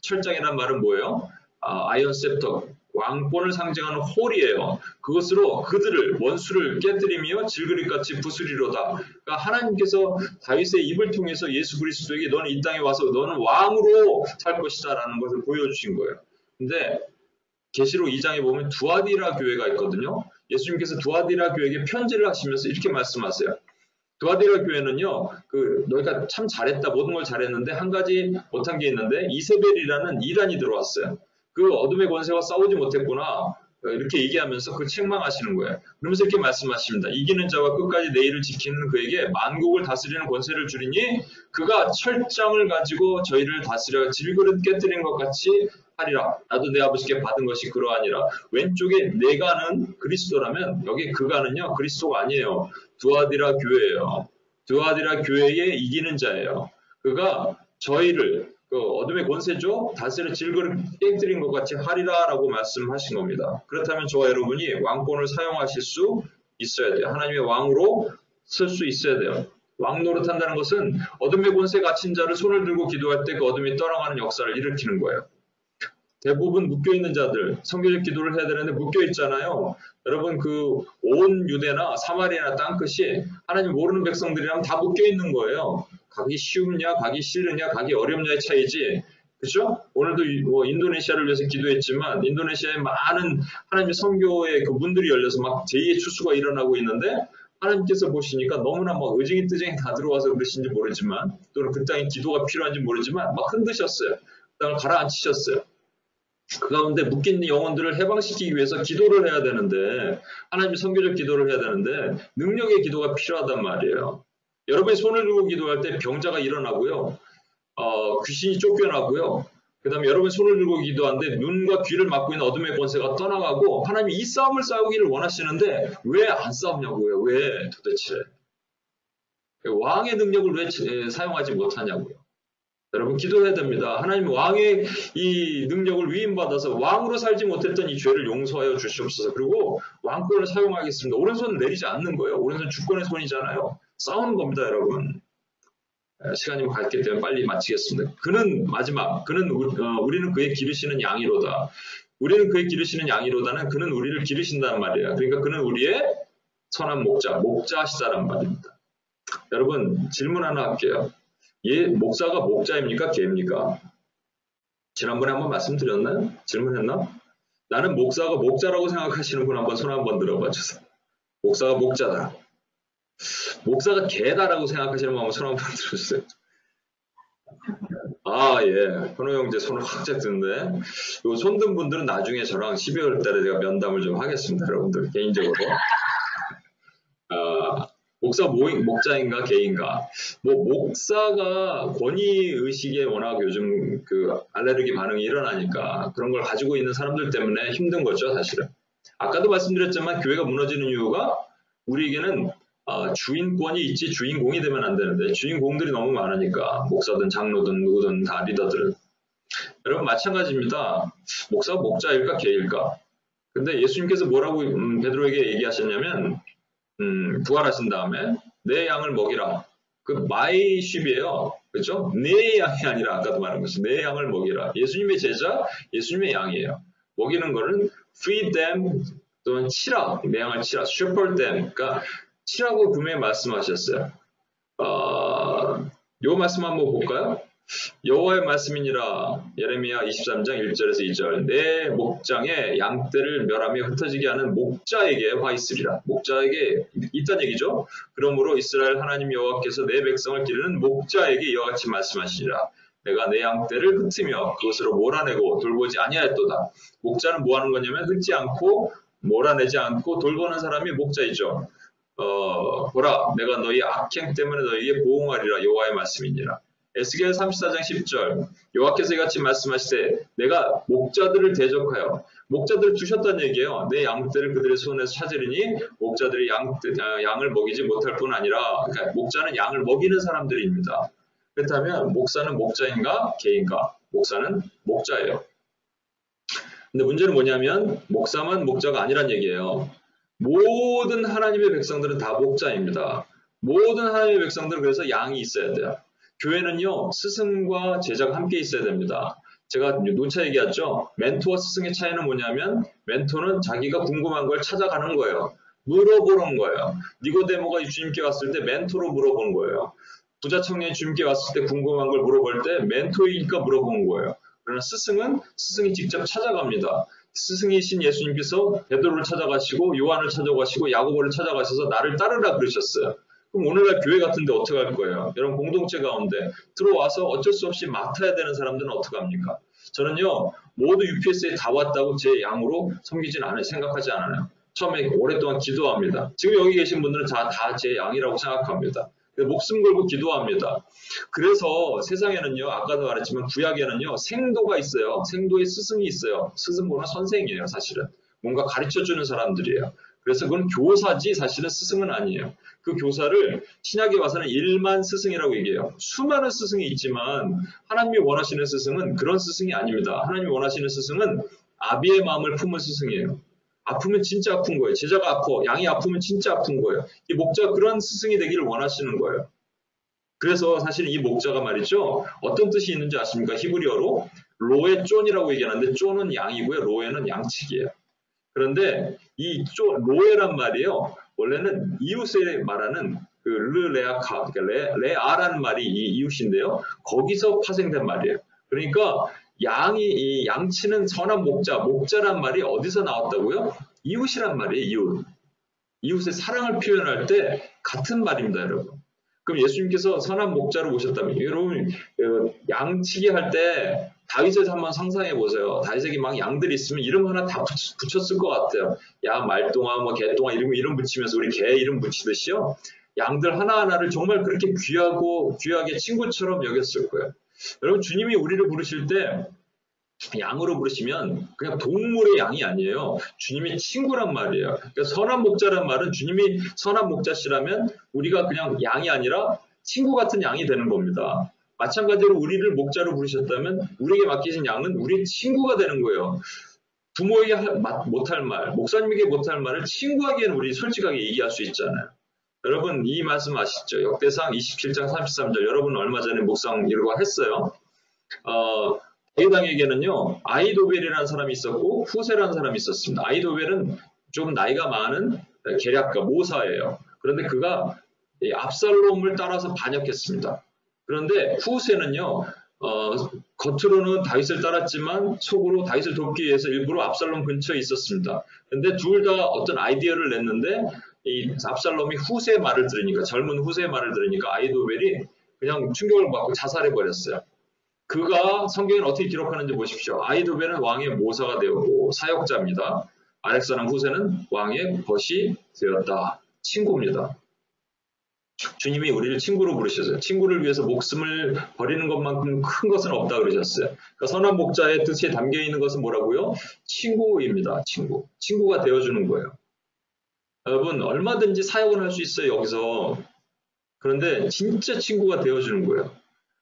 철장이란 말은 뭐예요? 아이언 셉터. 왕권을 상징하는 홀이에요. 그것으로 그들을 원수를 깨뜨리며 질그릇같이 부수리로다. 그러니까 하나님께서 다윗의 입을 통해서 예수 그리스도에게 너는 이 땅에 와서 너는 왕으로 살 것이다 라는 것을 보여주신 거예요. 근데 계시록 2장에 보면 두아디라 교회가 있거든요. 예수님께서 두아디라 교회에게 편지를 하시면서 이렇게 말씀하세요. 두아디라 교회는요, 너희가 참 잘했다, 모든 걸 잘했는데 한 가지 못한 게 있는데 이세벨이라는 이란이 들어왔어요. 그 어둠의 권세와 싸우지 못했구나. 이렇게 얘기하면서 그 책망하시는 거예요. 그러면서 이렇게 말씀하십니다. 이기는 자와 끝까지 내 일을 지키는 그에게 만국을 다스리는 권세를 주리니 그가 철장을 가지고 저희를 다스려 질그릇 깨뜨리는 것 같이 하리라. 나도 내 아버지께 받은 것이 그러하니라. 왼쪽에 내가는 그리스도라면 여기 그가는요 그리스도가 아니에요. 두아디라 교회예요. 두아디라 교회의 이기는 자예요. 그가 저희를 그 어둠의 권세죠. 다스려 질거를 깨뜨린 것 같이 하리라라고 말씀하신 겁니다. 그렇다면 저와 여러분이 왕권을 사용하실 수 있어야 돼요. 하나님의 왕으로 설 수 있어야 돼요. 왕 노릇한다는 것은 어둠의 권세 갇힌 자를 손을 들고 기도할 때 그 어둠이 떠나가는 역사를 일으키는 거예요. 대부분 묶여있는 자들, 성교적 기도를 해야 되는데 묶여있잖아요. 여러분 그 온 유대나 사마리아나 땅끝이 하나님 모르는 백성들이라면 다 묶여있는 거예요. 가기 쉬우냐, 가기 싫으냐, 가기 어렵냐의 차이지. 그렇죠? 오늘도 인도네시아를 위해서 기도했지만 인도네시아에 많은 하나님의 선교의 그 문들이 열려서 막 제2의 추수가 일어나고 있는데 하나님께서 보시니까 너무나 막 의증이 뜨쟁이 다 들어와서 그러신지 모르지만 또는 그 땅에 기도가 필요한지 모르지만 막 흔드셨어요. 그 땅을 가라앉히셨어요. 그 가운데 묶인 영혼들을 해방시키기 위해서 기도를 해야 되는데 하나님이 선교적 기도를 해야 되는데 능력의 기도가 필요하단 말이에요. 여러분이 손을 들고 기도할 때 병자가 일어나고요. 귀신이 쫓겨나고요. 그 다음에 여러분이 손을 들고 기도하는데 눈과 귀를 막고 있는 어둠의 권세가 떠나가고 하나님이 이 싸움을 싸우기를 원하시는데 왜 안 싸우냐고요. 왜 도대체. 왕의 능력을 왜 사용하지 못하냐고요. 여러분 기도해야 됩니다. 하나님 왕의 이 능력을 위임받아서 왕으로 살지 못했던 이 죄를 용서하여 주시옵소서. 그리고 왕권을 사용하겠습니다. 오른손은 내리지 않는 거예요. 오른손 주권의 손이잖아요. 싸우는 겁니다, 여러분. 시간이 갔기 때문에 빨리 마치겠습니다. 그는 마지막, 우리는 그의 기르시는 양이로다. 우리는 그의 기르시는 양이로다는 그는 우리를 기르신다는 말이에요. 그러니까 그는 우리의 선한 목자시다란 말입니다. 여러분 질문 하나 할게요. 목사가 목자입니까? 개입니까? 지난번에 한번 말씀드렸나요? 질문했나? 나는 목사가 목자라고 생각하시는 분 한번 손 한번 들어봐 주세요. 목사가 목자다. 목사가 개다라고 생각하시는 분 한번 손 한번 들어주세요. 예. 현호 형제 손을 확 드는데 요 손든 분들은 나중에 저랑 12월 달에 제가 면담을 좀 하겠습니다. 여러분들 개인적으로. 목사 목자인가 개인가? 목사가 권위의식에 워낙 요즘 그 알레르기 반응이 일어나니까 그런 걸 가지고 있는 사람들 때문에 힘든 거죠, 사실은. 아까도 말씀드렸지만 교회가 무너지는 이유가 우리에게는 주인권이 있지 주인공이 되면 안 되는데 주인공들이 너무 많으니까 목사든 장로든 누구든 다 리더들은. 여러분 마찬가지입니다. 목사가 목자일까 개일까? 근데 예수님께서 뭐라고 베드로에게 얘기하셨냐면 부활하신 다음에 내 양을 먹이라. 그 my sheep이에요. 그렇죠? 내 양이 아니라 아까도 말한 것이 내 양을 먹이라. 예수님의 제자, 예수님의 양이에요. 먹이는 거는 feed them 또는 치라. 내 양을 치라. shepherd them. 그러니까 치라고 분명히 말씀하셨어요. 요 말씀 한번 볼까요? 여호와의 말씀이니라. 예레미야 23장 1절에서 2절. 내 목장에 양떼를 멸하며 흩어지게 하는 목자에게 화 있으리라. 목자에게 있다는 얘기죠. 그러므로 이스라엘 하나님 여호와께서 내 백성을 기르는 목자에게 이와 같이 말씀하시니라. 내가 내 양떼를 흩으며 그것으로 몰아내고 돌보지 아니하였도다. 목자는 뭐 하는 거냐면 흩지 않고 몰아내지 않고 돌보는 사람이 목자이죠. 보라 내가 너희 악행 때문에 너희에게 보응하리라. 여호와의 말씀이니라. 에스겔 34장 10절 여호와께서 이같이 말씀하시되 내가 목자들을 대적하여 목자들을 두셨다는 얘기예요. 내 양떼를 그들의 손에서 찾으리니 목자들이 양을 먹이지 못할 뿐 아니라 그러니까 목자는 양을 먹이는 사람들입니다. 그렇다면 목사는 목자인가 개인가? 목사는 목자예요. 근데 문제는 뭐냐면 목사만 목자가 아니란 얘기예요. 모든 하나님의 백성들은 다 목자입니다. 모든 하나님의 백성들은 그래서 양이 있어야 돼요. 교회는요, 스승과 제자가 함께 있어야 됩니다. 제가 누차 얘기했죠. 멘토와 스승의 차이는 뭐냐면 멘토는 자기가 궁금한 걸 찾아가는 거예요. 물어보는 거예요. 니고데모가 주님께 왔을 때 멘토로 물어본 거예요. 부자 청년이 주님께 왔을 때 궁금한 걸 물어볼 때 멘토이니까 물어본 거예요. 그러나 스승이 직접 찾아갑니다. 스승이신 예수님께서 베드로를 찾아가시고 요한을 찾아가시고 야고보를 찾아가셔서 나를 따르라 그러셨어요. 그럼 오늘날 교회 같은데 어떻게 할 거예요? 여러분 공동체 가운데 들어와서 어쩔 수 없이 맡아야 되는 사람들은 어떻게 합니까? 저는요 모두 UPS에 다 왔다고 제 양으로 섬기진 않아요. 생각하지 않아요. 처음에 오랫동안 기도합니다. 지금 여기 계신 분들은 다 제 양이라고 생각합니다. 목숨 걸고 기도합니다. 그래서 세상에는요 아까도 말했지만 구약에는요 생도가 있어요. 생도의 스승이 있어요. 스승보는 선생이에요. 사실은 뭔가 가르쳐주는 사람들이에요. 그래서 그건 교사지 사실은 스승은 아니에요. 그 교사를 신약에 와서는 일만 스승이라고 얘기해요. 수많은 스승이 있지만 하나님이 원하시는 스승은 그런 스승이 아닙니다. 하나님이 원하시는 스승은 아비의 마음을 품은 스승이에요. 아프면 진짜 아픈 거예요. 제자가 아파. 양이 아프면 진짜 아픈 거예요. 이 목자가 그런 스승이 되기를 원하시는 거예요. 그래서 사실 이 목자가 말이죠. 어떤 뜻이 있는지 아십니까? 히브리어로 로에 쫀이라고 얘기하는데 쫀은 양이고요. 로에는 양측이에요. 그런데 이 로에란 말이에요. 원래는 이웃에 말하는 그 르레아카, 그러니까 레아라는 말이 이 이웃인데요. 거기서 파생된 말이에요. 그러니까 이 양치는 선한 목자란 말이 어디서 나왔다고요? 이웃이란 말이에요. 이웃. 이웃의 사랑을 표현할 때 같은 말입니다, 여러분. 그럼 예수님께서 선한 목자로 오셨다면 여러분 양치기 할 때 다윗을 한번 상상해 보세요. 다윗에게 막 양들이 있으면 이름 하나 다 붙였을 것 같아요. 야 말동아, 뭐 개동아 이름 붙이면서 우리 개 이름 붙이듯이요. 양들 하나하나를 정말 그렇게 귀하게 친구처럼 여겼을 거예요. 여러분 주님이 우리를 부르실 때 양으로 부르시면 그냥 동물의 양이 아니에요. 주님이 친구란 말이에요. 그러니까 선한 목자란 말은 주님이 선한 목자시라면 우리가 그냥 양이 아니라 친구 같은 양이 되는 겁니다. 마찬가지로 우리를 목자로 부르셨다면 우리에게 맡기신 양은 우리의 친구가 되는 거예요. 부모에게 못할 말, 목사님에게 못할 말을 친구에게는 우리 솔직하게 얘기할 수 있잖아요. 여러분 이 말씀 아시죠? 역대상 27장 33절 여러분 얼마 전에 묵상 이루고 했어요. 다윗에게는요 아히도벨이라는 사람이 있었고 후세라는 사람이 있었습니다. 아히도벨은 좀 나이가 많은 계략가 모사예요. 그런데 그가 압살롬을 따라서 반역했습니다. 그런데 후세는요 겉으로는 다윗을 따랐지만 속으로 다윗을 돕기 위해서 일부러 압살롬 근처에 있었습니다. 그런데 둘 다 어떤 아이디어를 냈는데 이 압살롬이 후세의 말을 들으니까 젊은 후세의 말을 들으니까 아히도벨이 그냥 충격을 받고 자살해버렸어요. 그가 성경에는 어떻게 기록하는지 보십시오. 아히도벨은 왕의 모사가 되었고 사역자입니다. 아렉사랑 후세는 왕의 벗이 되었다. 친구입니다. 주님이 우리를 친구로 부르셨어요. 친구를 위해서 목숨을 버리는 것만큼 큰 것은 없다 그러셨어요. 그러니까 선한 목자의 뜻에 담겨 있는 것은 뭐라고요? 친구입니다. 친구가 되어주는 거예요. 여러분 얼마든지 사역을 할 수 있어요. 여기서. 그런데 진짜 친구가 되어주는 거예요.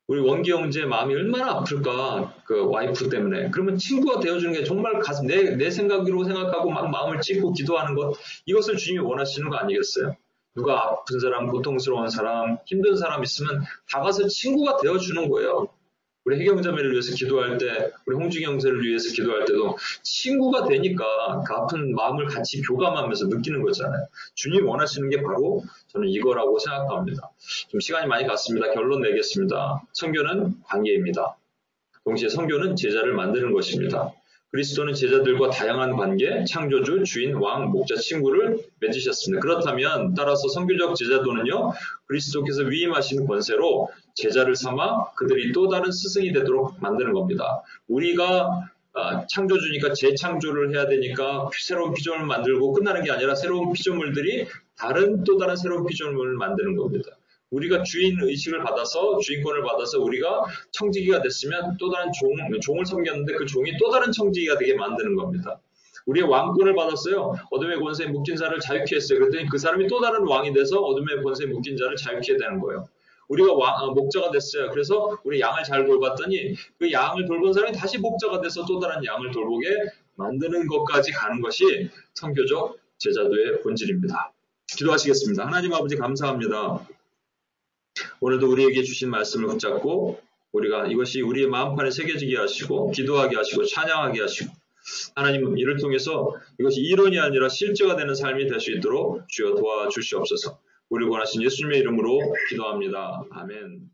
우리 원기 형제의 마음이 얼마나 아플까 그 와이프 때문에. 그러면 친구가 되어주는 게 정말 가슴 내 생각으로 생각하고 막 마음을 찢고 기도하는 것 이것을 주님이 원하시는 거 아니겠어요? 누가 아픈 사람, 고통스러운 사람, 힘든 사람 있으면 다가서 친구가 되어주는 거예요. 우리 혜경자매를 위해서 기도할 때, 우리 홍중이 형제를 위해서 기도할 때도 친구가 되니까 그 아픈 마음을 같이 교감하면서 느끼는 거잖아요. 주님 원하시는 게 바로 저는 이거라고 생각합니다. 좀 시간이 많이 갔습니다. 결론 내겠습니다. 선교는 관계입니다. 동시에 선교는 제자를 만드는 것입니다. 그리스도는 제자들과 다양한 관계, 창조주, 주인, 왕, 목자, 친구를 맺으셨습니다. 그렇다면 따라서 선교적 제자도는요. 그리스도께서 위임하신 권세로 제자를 삼아 그들이 또 다른 스승이 되도록 만드는 겁니다. 우리가 창조주니까 재창조를 해야 되니까 새로운 피조물을 만들고 끝나는 게 아니라 새로운 피조물들이 또 다른 새로운 피조물을 만드는 겁니다. 우리가 주인 의식을 받아서 주인권을 받아서 우리가 청지기가 됐으면 또 다른 종을 섬겼는데 그 종이 또 다른 청지기가 되게 만드는 겁니다. 우리의 왕권을 받았어요. 어둠의 권세에 묶인 자를 자유케 했어요. 그랬더니 그 사람이 또 다른 왕이 돼서 어둠의 권세에 묶인 자를 자유케 되는 거예요. 우리가 목자가 됐어요. 그래서 우리 양을 잘 돌봤더니 그 양을 돌본 사람이 다시 목자가 돼서 또 다른 양을 돌보게 만드는 것까지 가는 것이 선교적 제자도의 본질입니다. 기도하시겠습니다. 하나님 아버지 감사합니다. 오늘도 우리에게 주신 말씀을 붙잡고 우리가 이것이 우리의 마음판에 새겨지게 하시고 기도하게 하시고 찬양하게 하시고 하나님 이를 통해서 이것이 이론이 아니라 실제가 되는 삶이 될 수 있도록 주여 도와주시옵소서. 우리 원하신 예수님의 이름으로 기도합니다. 아멘.